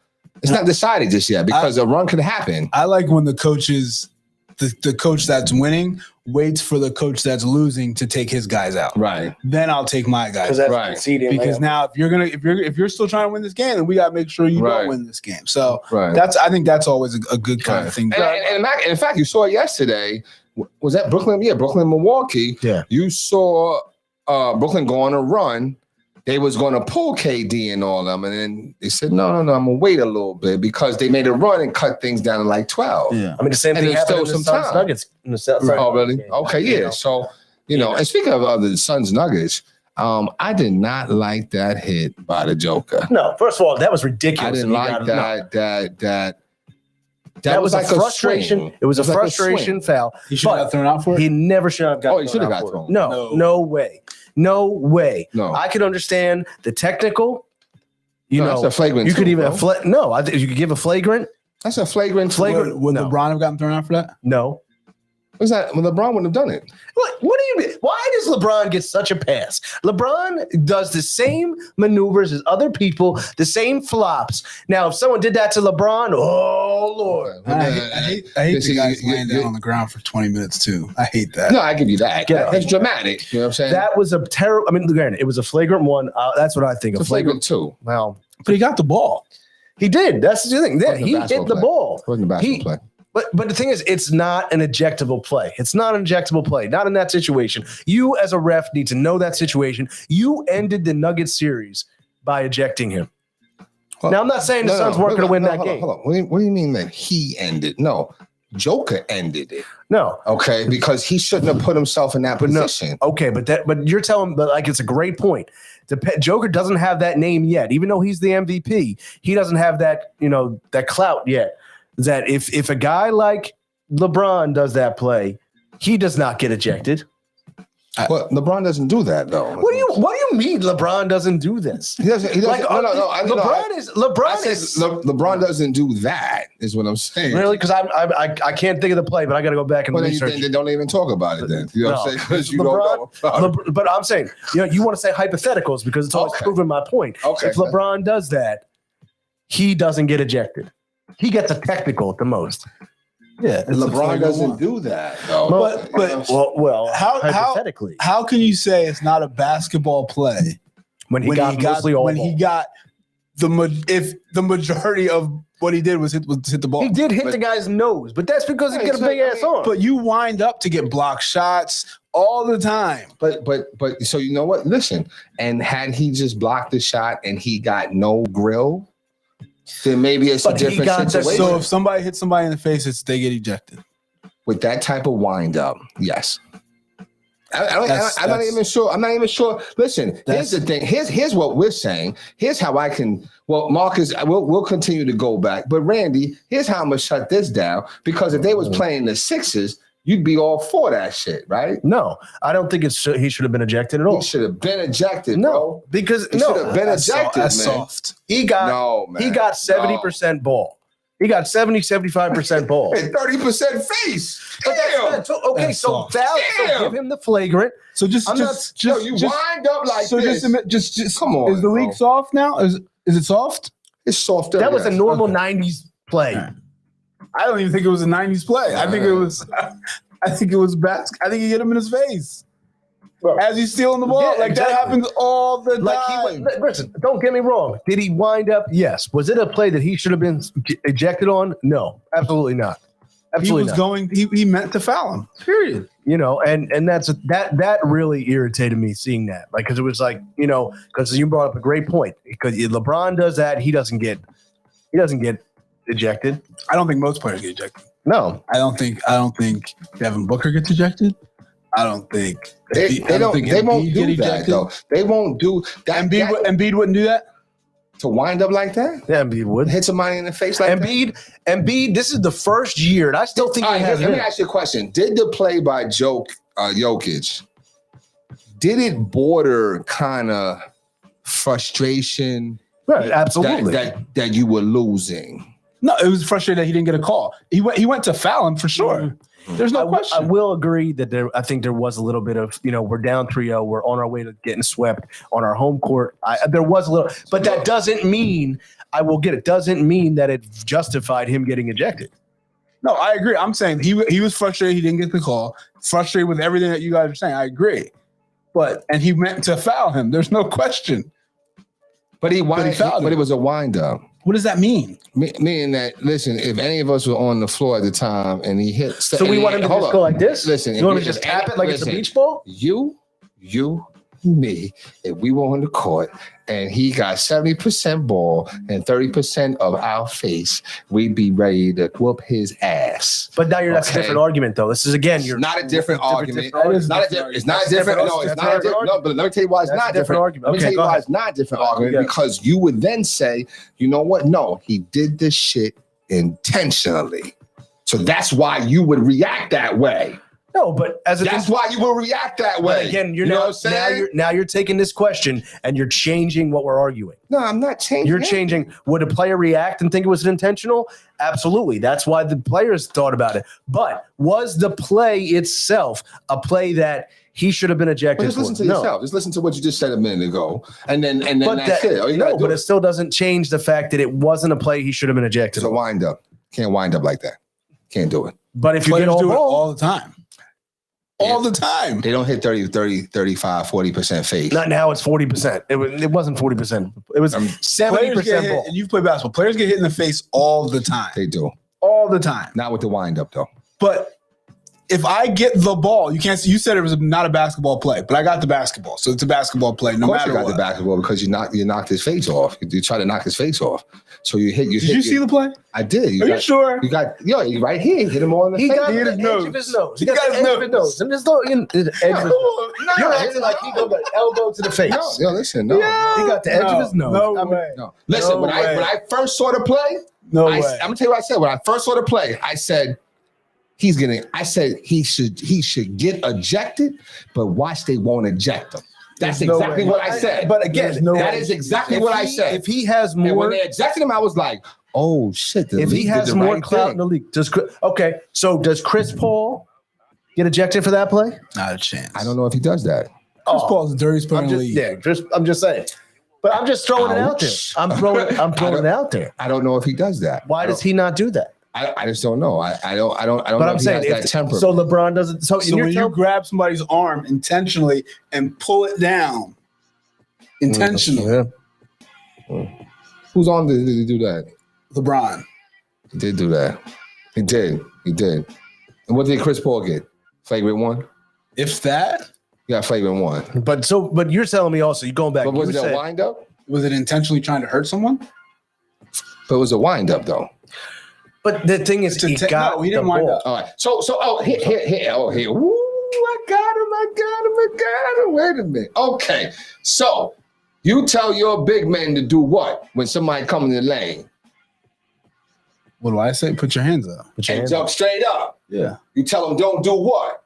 It's not decided just yet because a run could happen. I like when the coaches, the coach that's winning waits for the coach that's losing to take his guys out. Right. Then I'll take my guys. Right. Because now if you're still trying to win this game, then we got to make sure you don't win this game. So I think that's always a good kind of thing. And in fact, you saw it yesterday. was that Brooklyn? Yeah, Brooklyn, Milwaukee. Yeah. You saw Brooklyn go on a run. They was going to pull KD and all them, and then they said, no, I'm gonna wait a little bit because they made a run and cut things down to like 12. Yeah. I mean, the same And thing there's happened still in the some Suns time. Nuggets in the South. Oh, really? Okay, yeah. So, and speaking of the Suns Nuggets, I did not like that hit by the Joker. No, first of all, that was ridiculous. I didn't like that. That was like a frustration. swing. It was a like frustration foul. He should have got thrown out for it. He never should have got. Oh, he should have got for it. thrown. No way. No. I could understand the technical. That's a flagrant. You could too, even bro. I think you could give a flagrant. That's a flagrant. Would No. LeBron have gotten thrown out for that? No. What's that? Well, LeBron wouldn't have done it. What do you mean? Why does LeBron get such a pass? LeBron does the same maneuvers as other people, the same flops. Now, if someone did that to LeBron, oh Lord. I hate the guys laying down on the ground for 20 minutes too. I hate that. No, I give you that. Get out. That's dramatic. You know what I'm saying? That was a terrible. I mean, granted, it was a flagrant one. That's what I think. It's a flagrant two. Well, But he got the ball. he did. That's the thing. Yeah, Wasn't a he hit basketball the play. ball. Wasn't a basketball play. But the thing is, it's not an ejectable play. It's not an ejectable play. Not in that situation. You as a ref need to know that situation. You ended the Nuggets series by ejecting him. Well, Now, I'm not saying the Suns weren't going to win that game. Hold on. What do you mean that he ended? No, Joker ended it. No. Okay, because he shouldn't have put himself in that position. Okay, but you're telling, but like it's a great point. Joker doesn't have that name yet, even though he's the MVP. He doesn't have that that clout yet. That if a guy like LeBron does that play, he does not get ejected. Well, LeBron doesn't do that though. What do you mean LeBron doesn't do this? He doesn't. He doesn't. No. LeBron doesn't do that. Is what I'm saying. Really, because I can't think of the play, but I got to go back and Well, research. then don't even talk about it. Then you know what I'm saying? Because you don't know. But I'm saying you want to say hypotheticals because it's always proving my point. Okay. If LeBron does that, he doesn't get ejected. He gets a technical at the most. Yeah, LeBron doesn't do that. Though. But Well, hypothetically, how can you say it's not a basketball play when he got the majority of what he did was hit the ball? He did hit the guy's nose, but that's because he got a big ass arm. But you wind up to get blocked shots all the time. But so you know what? Listen, and had he just blocked the shot and he got no grill, then maybe it's a different situation. So if somebody hits somebody in the face, they get ejected. With that type of wind up, yes. I'm not even sure. I'm not even sure. Listen, here's the thing. Here's what we're saying. Here's how I can. Well, Marcus, we'll continue to go back. But Randy, here's how I'm gonna shut this down. Because if they was playing the Sixers, you'd be all for that shit, right? No, I don't think he should have been ejected at all. He should have been ejected, no, bro. because He should have been ejected, That's man. soft. He got 70% ball. He got 75% ball. And 30% face. But that's so give him the flagrant. So you wind up like so this. Just Come on. Is the league soft now? Is it soft? It's softer. That was a normal 90s play. I don't even think it was a 90s play. I think it was basket. I think he hit him in his face. As he's stealing the ball. Yeah, like exactly. that happens all the time. Listen, don't get me wrong. Did he wind up? Yes. Was it a play that he should have been ejected on? No, absolutely not. He meant to foul him. Period. And that really irritated me seeing that. Like, because it was like, because you brought up a great point. Because if LeBron does that, he doesn't get ejected. I don't think most players get ejected. No. I don't think Devin Booker gets ejected. I don't think they won't do that though. They won't do that. Embiid wouldn't do that. To wind up like that? Yeah, Embiid would. Hit somebody in the face like Embiid, this is the first year, and I still think let me ask you a question. Did the play by Jokic, did it border kind of frustration? Right, absolutely. That you were losing? No, it was frustrating that he didn't get a call. He went to foul him for sure. Mm-hmm. There's no question. I will agree that I think there was a little bit of, we're down 3-0. We're on our way to getting swept on our home court. There was a little, but that doesn't mean doesn't mean that it justified him getting ejected. No, I agree. I'm saying he was frustrated. He didn't get the call. Frustrated with everything that you guys are saying. I agree. And he meant to foul him. There's no question. But it was a wind up. What does that mean? Meaning that, listen, if any of us were on the floor at the time and he hit, So we want him to just go like this? Listen, You want him to just tap it like it's a beach ball? You, me, if we were on the court and he got 70% ball and 30% of our face, we'd be ready to whoop his ass. But now that's a different argument, though. This is, again, It's not a different argument. It's not It's not a different. No, it's not a different. No, but let me tell you why it's not different. argument. Let me tell you why it's not a different argument, because you would then say, you know what? No, he did this shit intentionally. So that's why you would react that way. No, but That's why you will react that way. But again, you know what I'm saying? now you're taking this question and you're changing what we're arguing. No, I'm not changing. You're changing. Would a player react and think it was intentional? Absolutely. That's why the players thought about it. But was the play itself a play that he should have been ejected? Just listen to yourself. Just listen to what you just said a minute ago, and then that's it. But it still doesn't change the fact that it wasn't a play he should have been ejected. It's a wind up. Can't wind up like that. Can't do it. But if you get do it all all the time. All the time. They don't hit 30, 35, 40% fade. Not now, it's 40%. It wasn't 40%. It was 70% ball. And you play basketball. Players get hit in the face all the time. They do. All the time. Not with the wind up though. But if I get the ball, you can't. You said it was not a basketball play, but I got the basketball, so it's a basketball play. No matter you got what. the basketball because you knocked his face off. You try to knock his face off. So you hit. Did you see the play? I did. Are you sure? You got you right here. You hit him on the face. He got hit the his edge nose. of his nose. He got his the edge of his nose. And there's no edge of his nose. You're acting like he got the elbow to the face. No, listen, no. He got the edge of his nose. No way. No. Listen, No when I first saw the play, No I'm way. gonna tell you what I said. When I first saw the play, I said he should get ejected, but watch they won't eject him. That's There's no exactly way. what I said. But again, that is exactly what I said. If he has And when more, they ejected him, I was like, oh shit. if he has more clout in the league, does Chris Paul get ejected for that play? Not a chance. I don't know if he does that. Chris Paul's the dirtiest player in the league. I'm just saying. But I'm just throwing it out there. I'm throwing it out there. I don't know if he does that. Why does he not do that? I just don't know. I don't But know I'm if saying he has that temper. so LeBron doesn't. So when you grab somebody's arm intentionally and pull it down intentionally, Whose arm did he do that? LeBron. He did do that. He did. And what did Chris Paul get? Flagrant one? If that, He got flagrant one. But you're telling me also, you're going back. But was you it a said- wind up? was it intentionally trying to hurt someone? But it was a wind up though. But the thing is, he got he didn't the wind ball. up. All right. So here. Woo, I got him. Wait a minute. Okay. So you tell your big man to do what when somebody come in the lane? What do I say? Put your hands up. And jump straight up. Yeah. You tell them don't do what?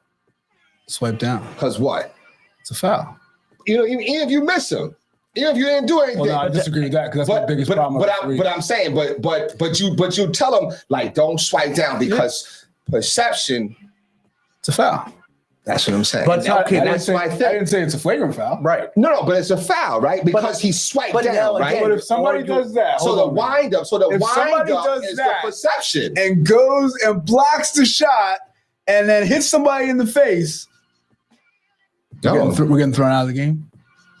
Swipe down. Because what? It's a foul. You know, even if you miss him, even if you didn't do anything. Well, no, I disagree with that because that's my biggest problem. But I'm saying, but you tell them like don't swipe down because perception. It's a foul. That's what I'm saying. But okay, I that's didn't say it's a flagrant foul. right. No, but it's a foul, right? Because he swiped but down, now right? again, But if somebody does that, So the wind up, If somebody does is that- the perception. and goes and blocks the shot and then hits somebody in the face, No, we're getting thrown out of the game.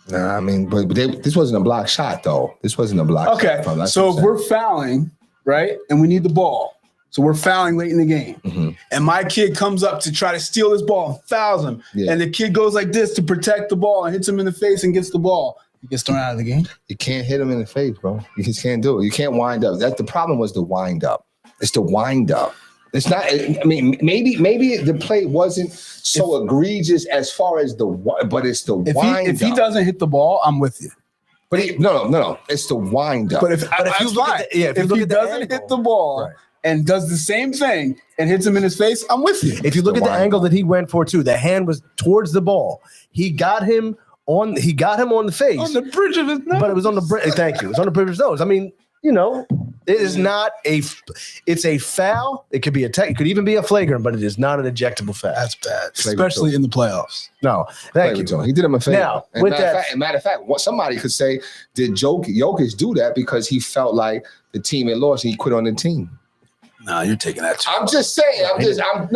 nah, I mean, but this wasn't a block shot though. This wasn't a block Okay, shot. That's so what I'm if we're fouling, right, and we need the ball, so we're fouling late in the game, Mhm. and my kid comes up to try to steal this ball and fouls him, Yeah. and the kid goes like this to protect the ball and hits him in the face and gets the ball, he gets thrown out of the game. You can't hit him in the face, bro. You just can't do it. You can't wind up. That the problem was the wind up. It's the wind up. It's not. I mean, maybe the play wasn't so egregious as far as but it's the wind If he up. doesn't hit the ball, I'm with you. But no. It's the wind up. But if you look at the- if you if look he at the doesn't angle- hit the ball Right. and does the same thing and hits him in his face, I'm with you. If you look the at the wind angle up. that he went for too, the hand was towards the ball. He got him on the face, On the bridge of his nose. but it was on the bridge. Thank you. It was on the bridge of his nose. I mean, you know, it is not it's a foul. It could be it could even be a flagrant, but it is not an ejectable foul. That's bad, Flagrant especially in the playoffs. No, thank you. He did him a favor. Now, and with matter of fact, what somebody could say, did Jokic do that because he felt like the team had lost and he quit on the team? No, you're taking that too. I'm just saying. I'm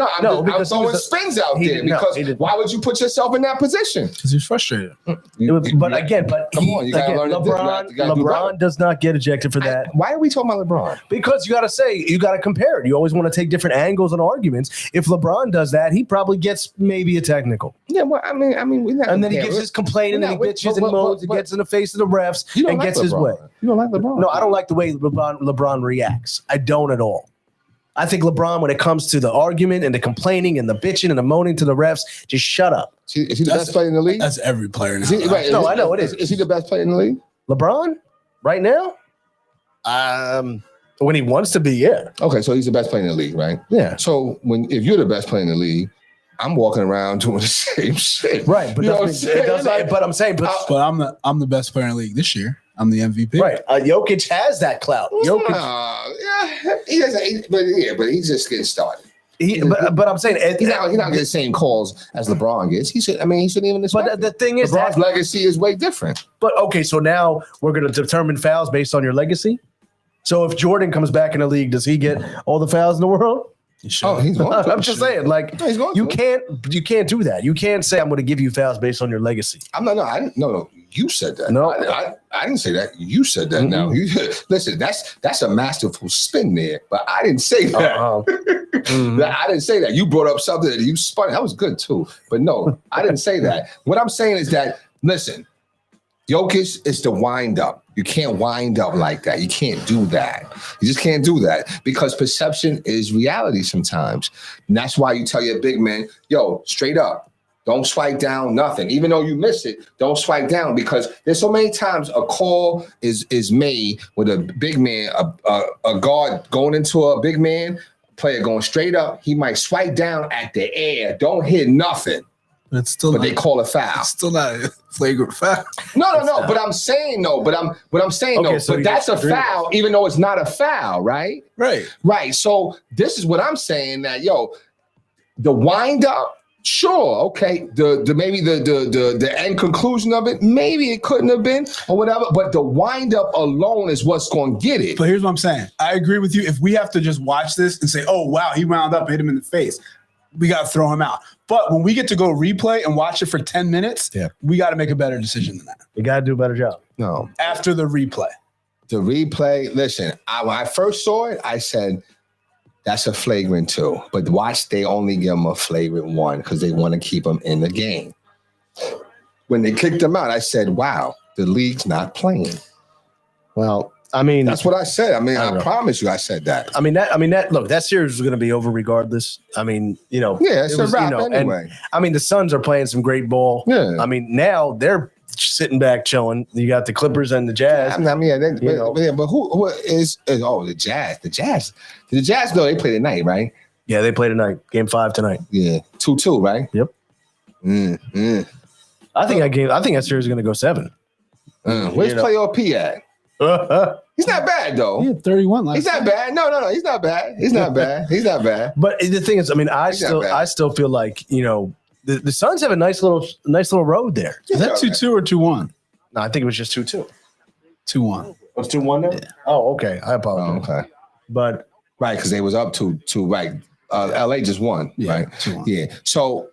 throwing spins out there because why would you put yourself in that position? Because he's frustrated. But come on, you gotta learn LeBron does not get ejected for that. Why are we talking about LeBron? Because you got to compare it. You always want to take different angles and arguments. If LeBron does that, he probably gets maybe a technical. Yeah, well, I mean, we're not. And then he gets his complaining and he bitches and moans and gets in the face of the refs and gets his way. You don't like LeBron? No, I don't like the way LeBron reacts. I don't at all. I think LeBron, when it comes to the argument and the complaining and the bitching and the moaning to the refs, just shut up. Is he the best player in the league? That's every player now. No, I know it is. Is he the best player in the league? LeBron, right now? When he wants to be, yeah. Okay, so he's the best player in the league, right? Yeah. So if you're the best player in the league, I'm walking around doing the same shit. Right, but I'm saying, but I'm the best player in the league this year. I'm the MVP. Right. Jokic has that clout. Jokic. Yeah, he doesn't. But he's just getting started. But I'm saying he's not getting the same calls as LeBron gets. He shouldn't even expect. But the thing is, LeBron's legacy is way different. But okay, so now we're going to determine fouls based on your legacy. So if Jordan comes back in the league, does he get all the fouls in the world? Oh, he's going to. I'm just saying, like, you can't do that. You can't say I'm going to give you fouls based on your legacy. No. You said that. No, I didn't say that. You said that. Now, listen, that's a masterful spin there, but I didn't say that. I didn't say that. You brought up something that you spun. That was good too, but no, I didn't say that. What I'm saying is that listen, Jokic is the wind up. You can't wind up like that. You can't do that. You just can't do that because perception is reality sometimes. And that's why you tell your big man, yo, straight up, don't swipe down nothing. Even though you miss it, don't swipe down because there's so many times a call is made with a big man, a guard going into a big man, player going straight up. He might swipe down at the air. Don't hit nothing. But they call a foul. It's still not a flagrant foul. No. But I'm saying no. But that's a foul, even though it's not a foul, right? Right. So this is what I'm saying that the wind up. Sure, okay. Maybe the end conclusion of it, maybe it couldn't have been or whatever. But the wind up alone is what's going to get it. But here's what I'm saying. I agree with you. If we have to just watch this and say, "Oh wow, he wound up, hit him in the face," we got to throw him out. But when we get to go replay and watch it for 10 minutes, we got to make a better decision than that. You got to do a better job. No, after the replay. The replay. Listen, when I first saw it, I said, that's a flagrant 2. But watch, they only give him a flagrant 1 because they want to keep him in the game. When they kicked him out, I said, wow, the league's not playing. Well, I mean, that's what I said. I mean, I promise you I said that. Look, that series was going to be over regardless. I mean, Yeah, it's a wrap anyway. And, I mean, the Suns are playing some great ball. Yeah. I mean, now they're sitting back chilling. You got the Clippers and the Jazz. But who is the Jazz? The Jazz, though, they play tonight, right? Yeah, they play tonight. Game 5 tonight. Yeah, 2-2, right? Yep. I think that series is going to go 7. Where's playoff P at? He's not bad though. He had 31 last. He's not bad. No, he's not bad. He's not bad. But the thing is, I mean, I still feel like the Suns have a nice little road there. Is that 2-2 or 2-1? No, I think it was just 2-2. 2-1. Was 2-1 there? Yeah. Oh, okay. I apologize. Okay. But right, because they was up 2-2, right? LA just won, right? 2-1. Yeah. So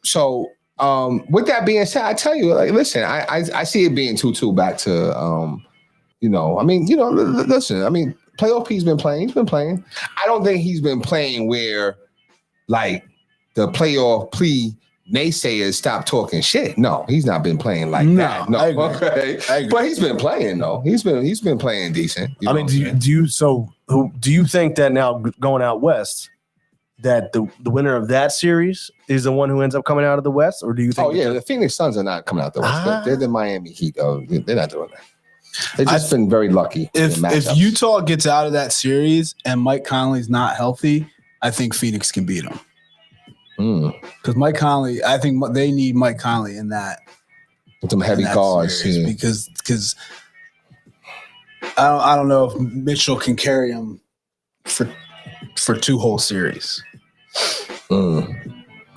with that being said, I tell you, like, listen, I see it being 2-2 back to listen, I mean, playoff P's been playing. He's been playing. I don't think he's been playing where like the playoff P naysayers stop talking shit. No, he's not been playing like that. No, okay. But he's been playing though. He's been playing decent. I mean, do you think that now going out west that the winner of that series is the one who ends up coming out of the West, or do you think? Oh yeah, the Phoenix Suns are not coming out the West. They're the Miami Heat. They're not doing that. They've just been very lucky. If Utah gets out of that series and Mike Conley's not healthy, I think Phoenix can beat them. Because Mike Conley, I think they need Mike Conley in that. With them heavy guards, yeah. Because I don't know if Mitchell can carry him for 2 whole series. I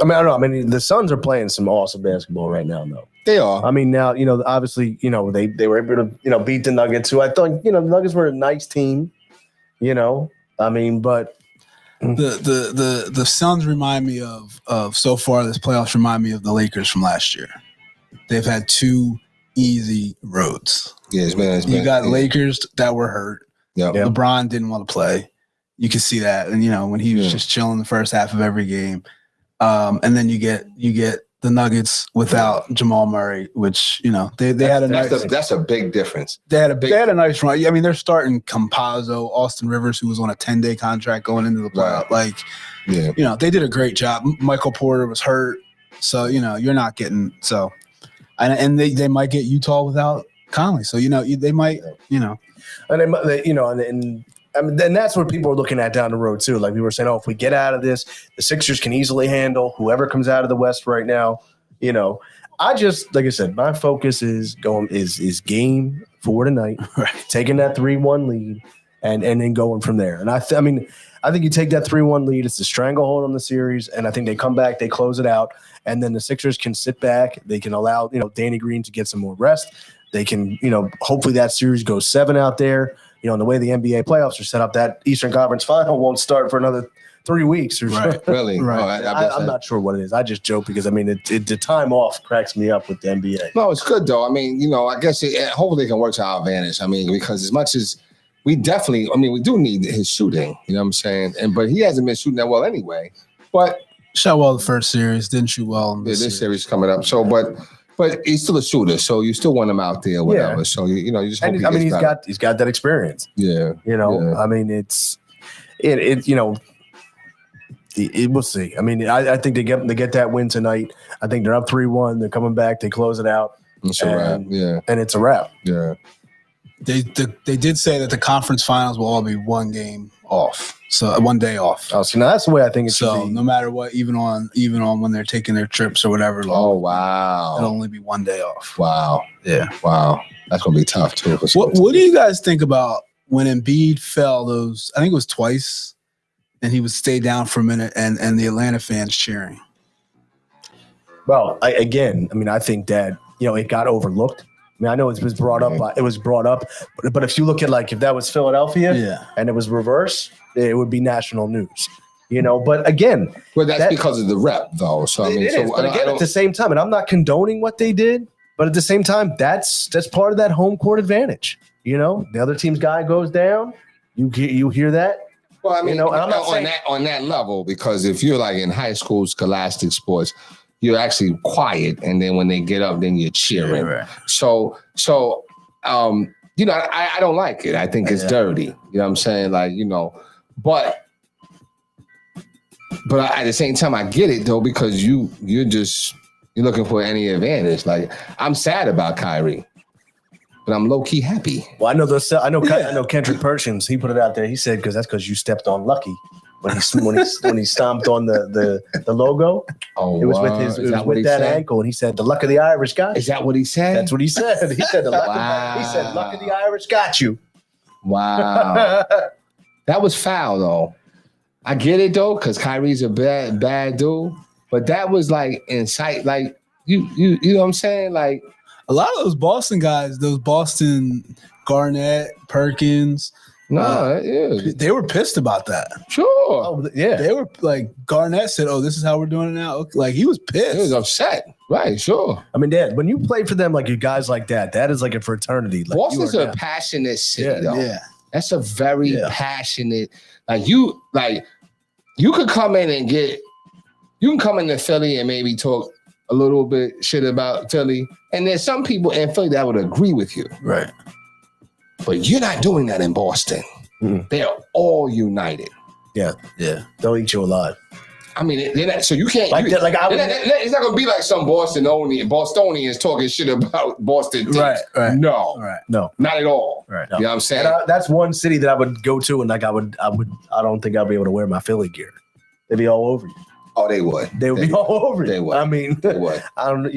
mean, I don't know. I mean, the Suns are playing some awesome basketball right now, though. They are. I mean, now, obviously, they were able to, beat the Nuggets, who I thought, the Nuggets were a nice team, I mean, but The Suns remind me of so far this playoffs remind me of the Lakers from last year. They've had 2 easy roads. Yeah, you got Lakers that were hurt. Yeah. LeBron didn't want to play. You can see that, and when he was just chilling the first half of every game, and then you get the Nuggets without Jamal Murray, which they had a nice. That's a big difference. They had a nice run. I mean, they're starting Campazzo, Austin Rivers, who was on a 10-day contract going into the playoff. Right. They did a great job. Michael Porter was hurt, so you're not getting so, and they might get Utah without Conley, so they might and and that's what people are looking at down the road too. Like we were saying, if we get out of this, the Sixers can easily handle whoever comes out of the West right now. I just, like I said, my focus is game 4 tonight, taking that 3-1 lead, and then going from there. And I think you take that 3-1 lead, it's the stranglehold on the series, and I think they come back, they close it out, and then the Sixers can sit back, they can allow Danny Green to get some more rest. They can hopefully that series goes 7 out there. And the way the NBA playoffs are set up, that Eastern Conference Final won't start for another 3 weeks or so. Really? Right. I'm not sure what it is. I just joke because the time off cracks me up with the NBA. No, it's good though. I mean, I guess hopefully it can work to our advantage. I mean, because as much as we definitely, we do need his shooting. You know what I'm saying? But he hasn't been shooting that well anyway. But shot well the first series, didn't shoot well in this series coming up. So, but he's still a shooter, so you still want him out there, whatever. Yeah. So you just hope he's got that experience. Yeah. I mean, we'll see. I mean, I think they get that win tonight. I think they're up 3-1. They're coming back. They close it out. It's a wrap. Yeah. And it's a wrap. Yeah. They did say that the conference finals will all be 1 game off, so 1 day off. Oh, so now that's the way I think it should be. No matter what, even on when they're taking their trips or whatever. Oh wow! It'll only be 1 day off. Wow. Yeah. Wow. That's gonna be tough too. What do you guys think about when Embiid fell? I think it was twice, and he would stay down for a minute, and the Atlanta fans cheering. Well, I think that it got overlooked. I know it was brought up. But if you look at if that was Philadelphia, and it was reverse, it would be national news. But again, that's because of the rep, though. So it is. But again, at the same time, and I'm not condoning what they did, but at the same time, that's part of that home court advantage. The other team's guy goes down, you hear that. Well, I mean, and I'm not on that level, because if you're like in high school scholastic sports, you're actually quiet, and then when they get up, then you're cheering. Right. So I don't like it. I think it's dirty. You know what I'm saying? But at the same time, I get it though, because you're looking for any advantage. Like, I'm sad about Kyrie, but I'm low key happy. Well, I know Kendrick Perkins. He put it out there. He said because you stepped on Lucky. When he stomped on the logo, it was with that ankle, and he said, "The luck of the Irish got you." Is that what he said? That's what he said. He said, "Luck of the Irish got you." Wow, that was foul though. I get it though, because Kyrie's a bad dude, but that was like incite, like you know what I'm saying, like a lot of those Boston guys, those Boston Garnett, Perkins. They were pissed about that. Sure. Oh, yeah. They were like, Garnett said, "Oh, this is how we're doing it now." Like, he was pissed. He was upset. Right, sure. I mean, Dad, when you play for them, like you guys like that is like a fraternity. Like, Boston's a passionate city, though. Yeah. That's a very passionate, you could come in and you can come into Philly and maybe talk a little bit shit about Philly. And there's some people in Philly that would agree with you. Right. But you're not doing that in Boston. Mm-hmm. They are all united. Yeah. They'll eat you alive. I mean, they're not, so you can't. It's not going to be like some Bostonians talking shit about Boston teams. Right. No. Right. No. Not at all. Right. No. You know what I'm saying? And that's one city that I would go to, and I don't think I'll be able to wear my Philly gear. They'd be all over you. Oh, they would. They would be all over you. They would. I mean, they would. I don't.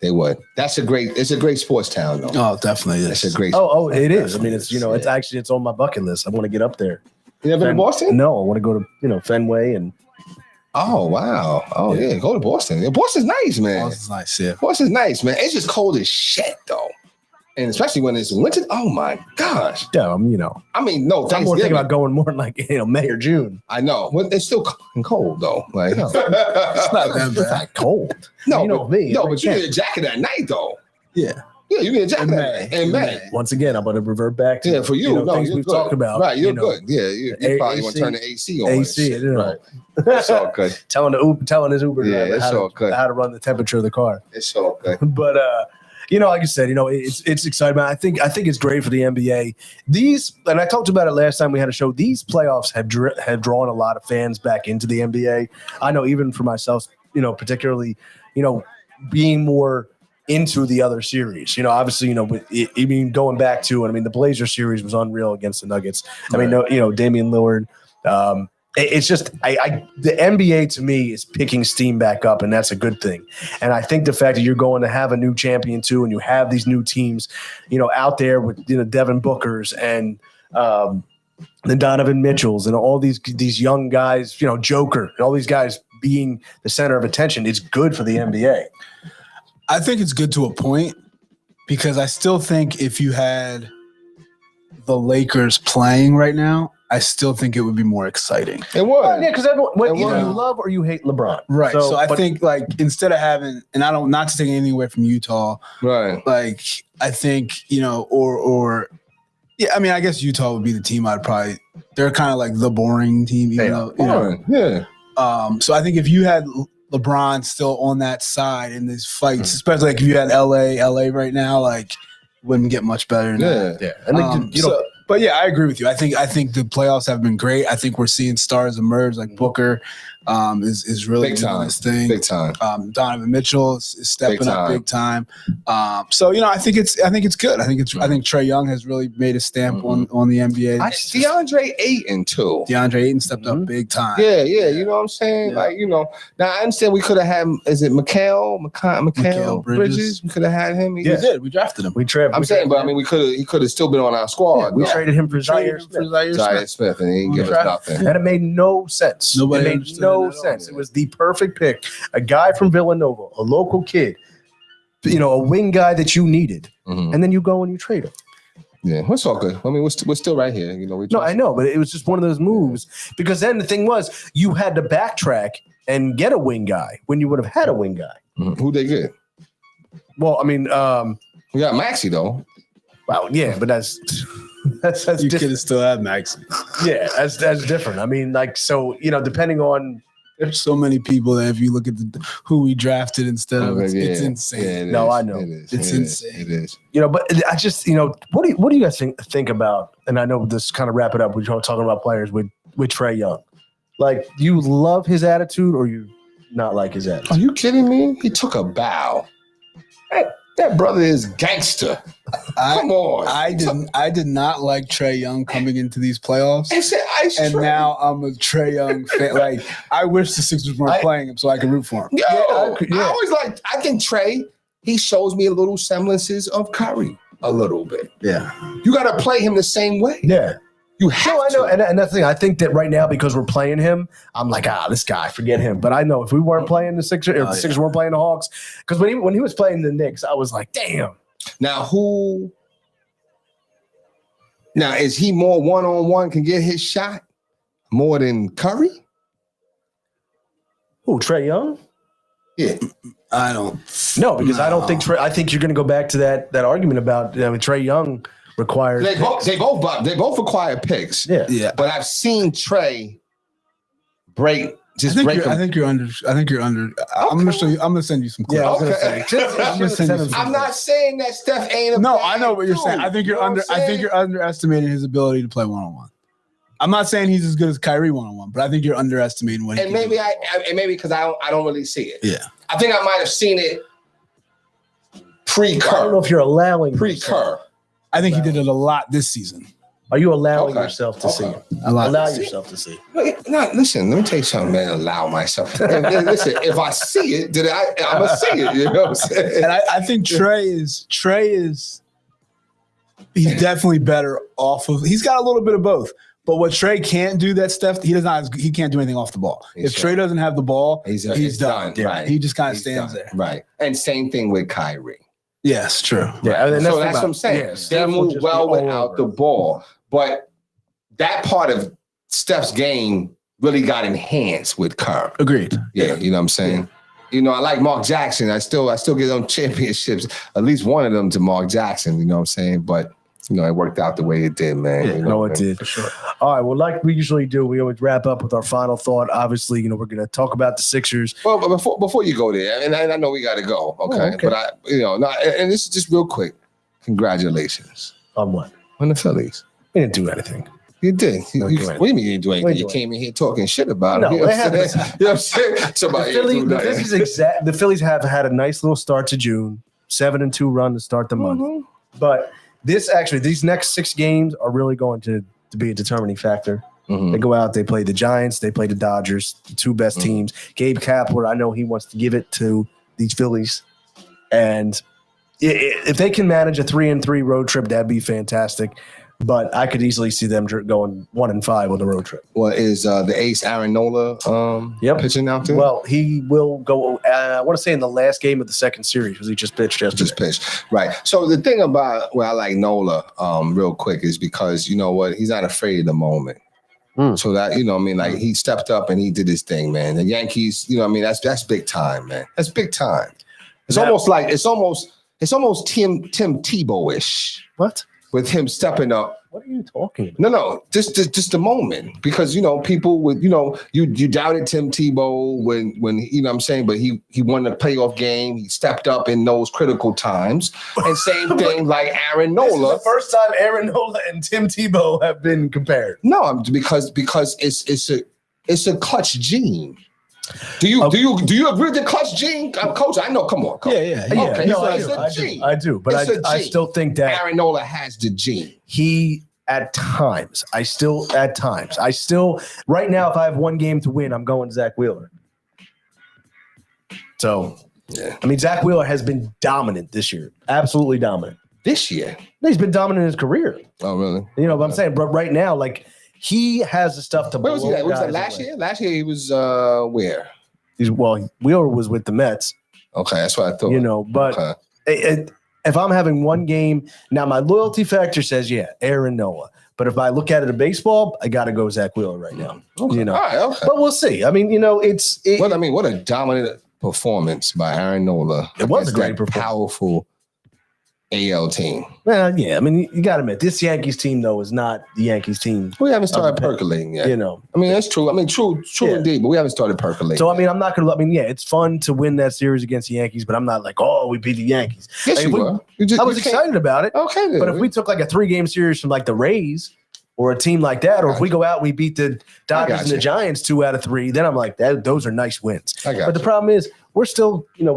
They would. It's a great sports town, though. Oh, definitely is. It's a great. It is. I mean, it's on my bucket list. I want to get up there. You ever been to Boston? No, I want to go to Fenway and. Oh wow! Oh yeah, go to Boston. Yeah, Boston's nice, man. Boston's nice, yeah. Boston's nice, man. It's just cold as shit, though. And especially when it's winter. Oh my gosh. Yeah, I mean, no, I'm more thinking Thanksgiving. about going more in like May or June. I know. Well, it's still cold though. Like No. It's not that It's bad. not cold. no, You know but, me, no, every but you chance. need a jacket at night though. Yeah. Yeah, you need a jacket In at May. in May. Once again, I'm going to revert back to Yeah, for you, no, things you're we've good. talked about. Right, you're you know, good. Yeah, you probably want to turn the AC on. AC, and shit. you know. Right. It's all good. telling his Uber Yeah, driver it's all good. how to run the temperature of the car. It's all good. But like you said, it's exciting. I think it's great for the NBA. And I talked about it last time we had a show. These playoffs have drawn a lot of fans back into the NBA. I know even for myself, particularly, being more into the other series. Obviously, going back to it. The Blazers series was unreal against the Nuggets. Damian Lillard. It's just the NBA to me is picking steam back up, and that's a good thing. And I think the fact that you're going to have a new champion too, and you have these new teams, out there with Devin Bookers and the Donovan Mitchells and all these young guys, Joker, and all these guys being the center of attention. It's good for the NBA. I think it's good to a point because I still think if you had the Lakers playing right now, I still think it would be more exciting. It was. Yeah, because everyone, either was. you love or you hate LeBron. Right. So I but- think instead of having, and not to take anything away from Utah, Right. I think, or yeah, I guess Utah would be the team they're kind of like the boring team, even though, Yeah. so I think if you had LeBron still on that side in these fights, especially if you had LA right now, wouldn't get much better than that. Yeah. Yeah, and But yeah, I agree with you. I think the playoffs have been great. I think we're seeing stars emerge like Booker is really Big doing time. his thing. Big time. Donovan Mitchell is stepping Big up time. big time. So I think it's good. I think Trae Young has really made a stamp on the NBA. DeAndre Ayton too. DeAndre Ayton stepped up big time. Yeah, you know what I'm saying? Yeah. Now I understand we could have had, is it Mikal Mikal Bridges? We could have had him. We did. We drafted him. I'm saying, but he could have still been on our squad. we though. traded him for Zaire Smith. Zaire Smith, and he didn't give us nothing. And it made no sense. Nobody it made understood no it at all. sense. It was the perfect pick. A guy from Villanova, a local kid, a wing guy that you needed, and then you go and you trade him. Yeah, it's all good. We're still right here. No, I know, but it was just one of those moves because then the thing was you had to backtrack and get a wing guy when you would have had a wing guy. Who they get? Well, We got Maxey though. well, yeah, but that's You could different. have still had Max. Yeah, that's different. Depending on There's so many people that if you look at who we drafted instead of, it's insane. Yeah, it No, is. I know. It is. It's It is. insane. It is. but I just, what do you guys think about? And I know this kind of wrap it up. We're talking about players with Trae Young. Like, you love his attitude, or you not like his attitude? Are you kidding me? He took a bow. That brother is gangster. Come on. I did not like Trae Young coming into these playoffs. He said ice And tray. now I'm a Trae Young fan. I wish the Sixers weren't playing him so I could root for him. Yo, Yeah. I always I think Trey, he shows me a little semblances of Curry. A little bit. Yeah. You got to play him the same way. Yeah. You have No, I know, to. and that's the thing. I think that right now because we're playing him, I'm like, this guy, forget him. But I know if we weren't playing the Sixers, if the Sixers weren't playing the Hawks, because when he was playing the Knicks, I was like, damn. Now, is he more one-on-one, can get his shot more than Curry? Who, Trae Young? Yeah. I don't. No, because I don't think Trae. I think you're going to go back to that argument about Trae Young requires. They both require picks. Yeah. Yeah. But I've seen Trey break I think them. you're under. I'm gonna show you. I'm gonna send you some clips. Yeah, I was going to Okay. say. I'm gonna send you some I'm not saying that Steph ain't a No, bad I know what you're dude. saying. I think You you're know under. what I'm I think saying? you're underestimating his ability to play one-on-one. I'm not saying he's as good as Kyrie one-on-one, but I think you're underestimating what. And maybe because I don't really see it. Yeah. I think I might have seen it I don't know pre-Kerr. if you're allowing. Pre-Kerr. I think he did it a lot this season. Are you allowing Okay. yourself to see? Okay. A lot. Allow yourself to see. No, listen, let me tell you something, man. Allow myself. Listen, if I see it, then I'm going to see it. You know what I'm saying? And I think Trey is. He's definitely better off of. He's got a little bit of both. But what Trey can't do, that stuff he does not. He can't do anything off the ball. If Trey doesn't have the ball, he's done. Right. He just kind of He's stands done. there. Right. And same thing with Kyrie. Yes, true. Yeah, and So that's what I'm saying. Yeah, They Steph will move just well be all without over the him. ball, but that part of Steph's game really got enhanced with Kerr. Agreed. Yeah, you know what I'm saying. You know, I like Mark Jackson. I still give them championships. At least one of them to Mark Jackson. You know what I'm saying? But you know, it worked out the way it did, man. Yeah, you no, know, it did. For sure. All right. Well, like we usually do, we always wrap up with our final thought. Obviously, you know, we're going to talk about the Sixers. Well, but before you go there, and I know we got to go, okay? Okay. But and this is just real quick. Congratulations On what? on the Phillies. We didn't do anything. You did. No, You, do what do you mean you didn't do anything? Wait, You do came in here talking shit about No, it. You know they what I'm haven't. saying? You know what I'm saying? Somebody ain't do nothing. The Phillies have had a nice little start to June, 7-2 run to start the month. Mhm. But these next 6 games are really going to be a determining factor. Mhm. They go out, they play the Giants, they play the Dodgers, the 2 best teams. Gabe Kapler, I know he wants to give it to these Phillies. And if they can manage a 3-3 road trip, that'd be fantastic. But I could easily see them going 1-5 on the road trip. Well, is the ace Aaron Nola pitching out there? Well, he will go, I want to say in the last game of the second series because he just pitched yesterday. just pitched. Right. So the thing about I like Nola real quick is because, you know what, he's not afraid of the moment. So that, you know what I mean, like he stepped up and he did his thing, man. The Yankees, you know what I mean, that's big time, man. That's big time. It's almost Tim Tebow-ish What? with him stepping up. What are you talking about? No, just the moment, because you know people would, you know, you doubted Tim Tebow when you know what I'm saying, but he won the playoff game. He stepped up in those critical times, and same thing like Aaron This is Nola. the first time Aaron Nola and Tim Tebow have been compared. No, because it's a clutch gene. Do you agree with the clutch gene, Coach? I know. Come on, Coach. Yeah. Okay, no, so I it's do. a I do. gene. I do. But It's a I gene. still think that Aaron Nola has the gene. he right now, if I have one game to win, I'm going Zach Wheeler. So, Yeah. I mean, Zach Wheeler has been dominant this year. Absolutely dominant. This year. He's been dominant in his career. Oh, really? You know what I'm saying? But right now, like, he has the stuff to Where was he blow at? Was that guys last away. year? Last year he was where? Wheeler was with the Mets, Okay, that's what I thought. you know, but Okay. if I'm having one game, now my loyalty factor says, Aaron Nola. But if I look at it in baseball, I got to go Zach Wheeler right now. Okay. You know, All right, okay. but we'll see. I mean, you know, What a dominant performance by Aaron Nola. It was a against great that performance. powerful AL team. well, yeah. I mean, you got to admit, this Yankees team though is not the Yankees team. We haven't started Okay. percolating yet. You know, I mean, that's true. I mean, true Yeah. indeed, but we haven't started percolating. so I mean, I'm not gonna. I mean, it's fun to win that series against the Yankees, but I'm not like, oh, we beat the Yankees. yes, Like, you we- were. You just, I was you can't- excited about it, Okay, then. but if we took like a 3-game series from like the Rays or a team like that, or if we go out and we beat the Dodgers and the you. Giants 2 out of 3, then I'm like, those are nice wins. I got But the you. problem is, we're still in a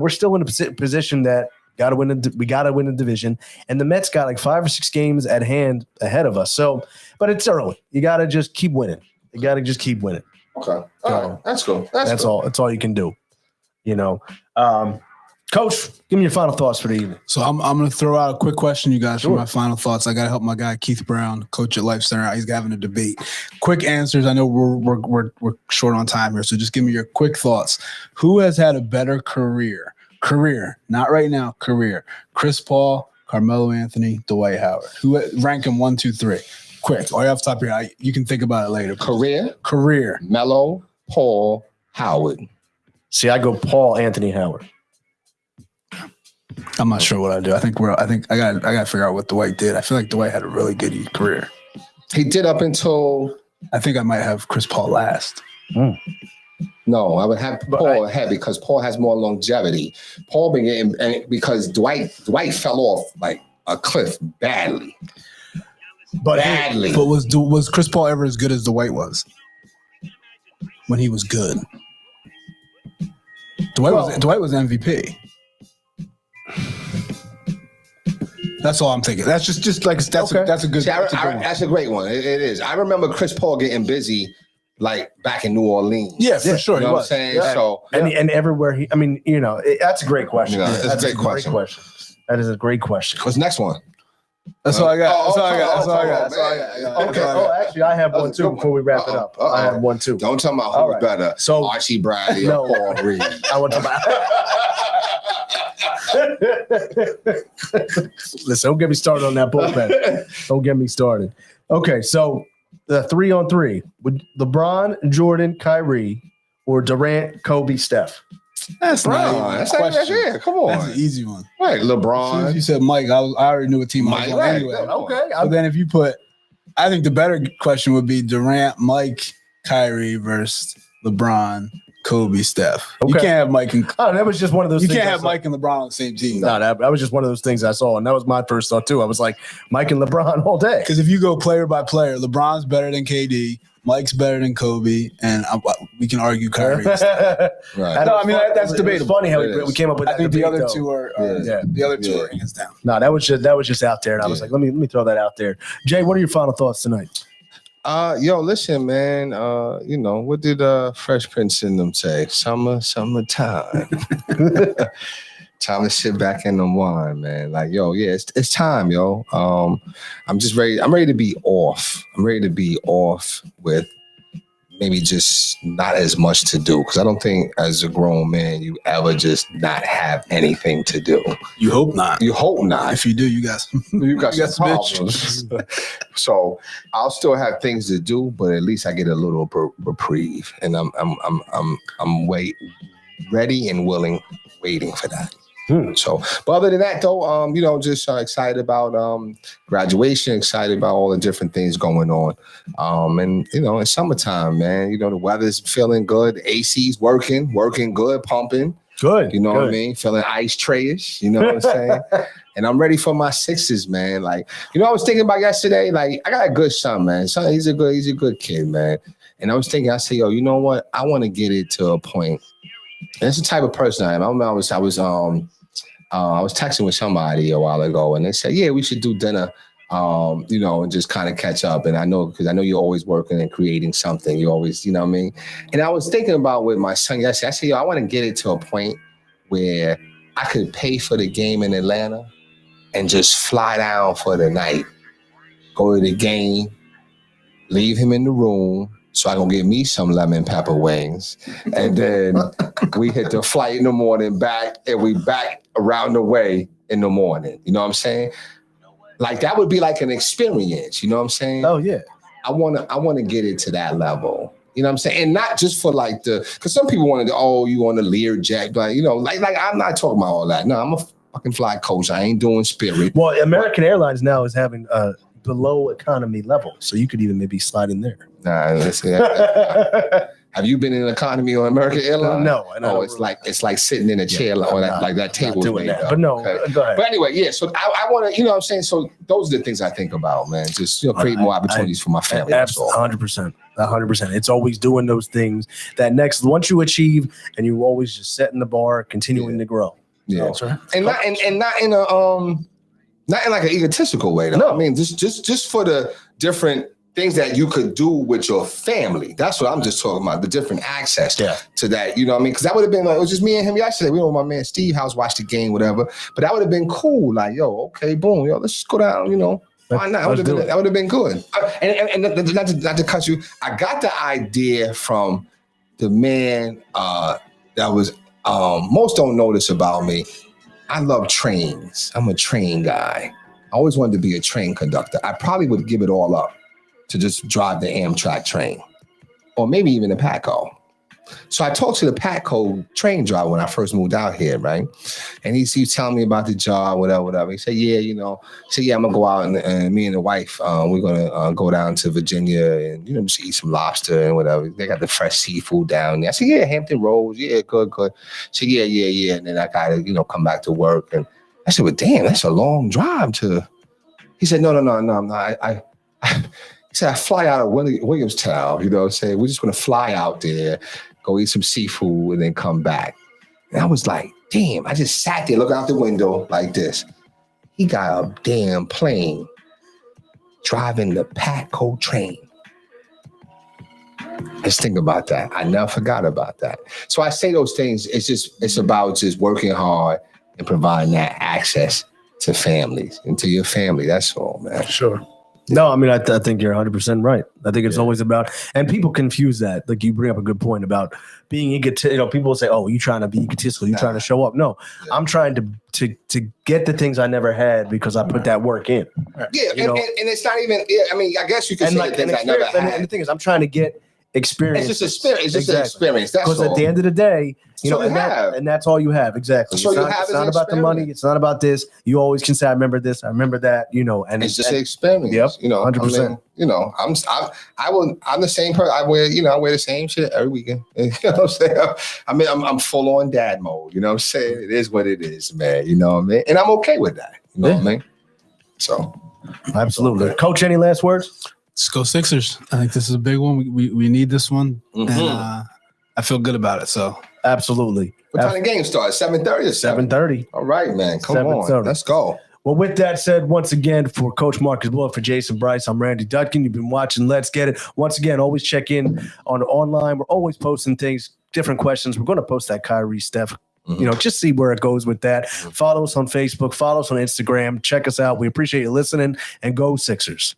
position that we got to win the division, and the Mets got like 5 or 6 games ahead of us. So, but it's early. You got to just keep winning. Okay. All right. That's cool. That's cool. all. That's all you can do. You know, Coach, give me your final thoughts for the evening. So I'm going to throw out a quick question, you guys, Sure. for my final thoughts. I got to help my guy Keith Brown, coach at Life Center. He's having a debate. Quick answers. I know we're short on time here, so just give me your quick thoughts. Who has had a better career? Career, not right now. Career. Chris Paul, Carmelo Anthony, Dwight Howard. Who rank them 1, 2, 3? Quick. Or off the top of your head, you can think about it later. Career. Melo, Paul, Howard. See, I go Paul, Anthony, Howard. I'm not sure what I do. I think I got to figure out what Dwight did. I feel like Dwight had a really good career. He did up until I think I might have Chris Paul last. no, I would have Paul ahead because Paul has more longevity. Paul been getting, and because Dwight fell off like a cliff badly. But Badly. But was Chris Paul ever as good as Dwight was when he was good? Dwight was MVP. That's all I'm thinking. That's just like that's Okay. a good. See, That's a good one. that's a great one. It is. I remember Chris Paul getting busy like back in New Orleans. Yeah, for sure. You know He what I'm was. saying? Yeah. So and everywhere I mean, you know, that's a great question. Yeah, it's a That's great question. That is a great question. what's the next one? That's all I got. Oh, That's all I got. That's all I got. oh, That's all I man. got. Okay. Oh, actually, I have That was one a too good before we wrap it up. Uh-oh. I have one too. Don't tell me All who's right. better. So- Archie Bradley No. or Paul Reed. I want to. Listen, don't get me started on that bullpen. Don't get me started. Okay, so the 3-on-3 with LeBron, Jordan, Kyrie, or Durant, Kobe, Steph. That's not even a That's question. yeah, come on. That's an easy one. Right, As soon as LeBron. you said Mike, I already knew what team I was Mike, on right. anyway. Okay, But then if you put, I think the better question would be Durant, Mike, Kyrie versus LeBron, Kobe, Steph. You Okay. can't have Mike and oh, that was just one of those. you things can't I have saw. Mike and LeBron on the same team. No, that was just one of those things I saw, and that was my first thought too. I was like, Mike and LeBron all day. Because if you go player by player, LeBron's better than KD, Mike's better than Kobe, and we can argue Kyrie. Right. No, I mean, that's debatable. It's funny how It we is. came up with I that. think the debate, other though. two are Yeah. the other two Yeah. are hands down. No, that was just out there, and I was Yeah. like, let me throw that out there. Jay, what are your final thoughts tonight? Yo, listen, man. What did Fresh Prince in them say? Summertime. Time to sit back and unwind, man. Like, yo, yeah, it's time, yo. I'm just ready. I'm ready to be off. I'm ready to be off with maybe just not as much to do. Because I don't think as a grown man you ever just not have anything to do. You hope not. You hope not. If you do, you got some. You got You some got some problems. So I'll still have things to do, but at least I get a little reprieve, and I'm ready and willing, waiting for that. So, but other than that, though, just excited about graduation, excited about all the different things going on, and it's summertime, man. The weather's feeling good, AC's working good, pumping. Good. You know what I mean? Feeling ice trayish. You know what I'm saying? And I'm ready for my Sixers, man. Like, I was thinking about yesterday. Like, I got a good son, man. Son, he's a good kid, man. And I was thinking, I said, yo, you know what? I want to get it to a point. And it's the type of person I am. I remember I was texting with somebody a while ago, and they said, yeah, we should do dinner. And just kind of catch up. And I know, because I know you're always working and creating something. You always, you know what I mean? And I was thinking about with my son yesterday. I said, yo, I want to get it to a point where I could pay for the game in Atlanta and just fly down for the night, go to the game, leave him in the room so I can get me some lemon pepper wings. And then we hit the flight in the morning back, and we back around the way in the morning. You know what I'm saying? Like, that would be like an experience, you know what I'm saying? Oh yeah. I wanna get it to that level. You know what I'm saying? And not just for like because some people want to, you want to Learjet, but like I'm not talking about all that. No, I'm a fucking fly coach. I ain't doing Spirit. Well, American Airlines now is having below economy level, so you could even maybe slide in there. Nah, listen. Have you been in economy on American Airlines? No, and I don't it's like sitting in a chair or that table. doing that. But no, Okay. go ahead. But anyway, yeah. So I want to, you know what I'm saying? So those are the things I think about, man. Just create more opportunities for my family. That's all. 100%. 100%. It's always doing those things that once you achieve, and you always just setting the bar, continuing to grow. Yeah. So, And not in not in like an egotistical way, though. No. I mean, just for the different things that you could do with your family. That's what I'm just talking about, the different access to that. You know what I mean? Because that would have been like, it was just me and him yesterday. We were at my man Steve house, watched the game, whatever. But that would have been cool. Like, yo, okay, boom, yo, let's just go down, Why not? That would have been good. And not to cut you, I got the idea from the man that was, most don't know this about me. I love trains. I'm a train guy. I always wanted to be a train conductor. I probably would give it all up to just drive the Amtrak train, or maybe even the Patco. So I talked to the Patco train driver when I first moved out here, right? And he's telling me about the job, whatever. He said, yeah, I'm gonna go out and me and the wife, we're gonna go down to Virginia and, just eat some lobster and whatever. They got the fresh seafood down there. I said, yeah, Hampton Roads, yeah, good. So yeah. And then I gotta, come back to work. And I said, well, damn, that's a long drive to. He said, no. He said, I fly out of Williamstown, you know what I'm saying? We're just going to fly out there, go eat some seafood, and then come back. And I was like, damn, I just sat there looking out the window like this. He got a damn plane driving the Patco train. Just think about that. I never forgot about that. So I say those things, it's about just working hard and providing that access to families and to your family. That's all, man. Sure. No, I mean, I think you're 100% right. I think it's always about, and people confuse that. Like you bring up a good point about being egotistical. You know, people will say, "Oh, you trying to be egotistical? You trying to show up?" No, I'm trying to get the things I never had because I put that work in. Yeah, and it's not even. Yeah, I mean, I guess you could say things I never had. And the thing is, I'm trying to get experience. It's just experience. It's just an experience. That's because at the end of the day, you know, and that's all you have. Exactly. So it's not about the money. It's not about this. You always can say, "I remember this. I remember that." You know, and it's just an experience. Yep. You know, 100%. I mean, you know, I'm the same person. I wear the same shit every weekend. You know what I'm saying? I mean, I'm full on dad mode. You know what I'm saying? It is what it is, man. You know what I mean? And I'm okay with that. You know what I mean? So, absolutely. Coach, any last words? Let's go Sixers. I think this is a big one. We need this one, and I feel good about it. So absolutely. What time the game starts? 7:30 or 7:30. All right, man. Come on. Let's go. Well, with that said, once again, for Coach Marcus Bullock, for Jason Bryce, I'm Randy Dutkin. You've been watching Let's Get It. Once again, always check in online. We're always posting things, different questions. We're going to post that Kyrie Steph. You know, just see where it goes with that. Follow us on Facebook. Follow us on Instagram. Check us out. We appreciate you listening, and go Sixers.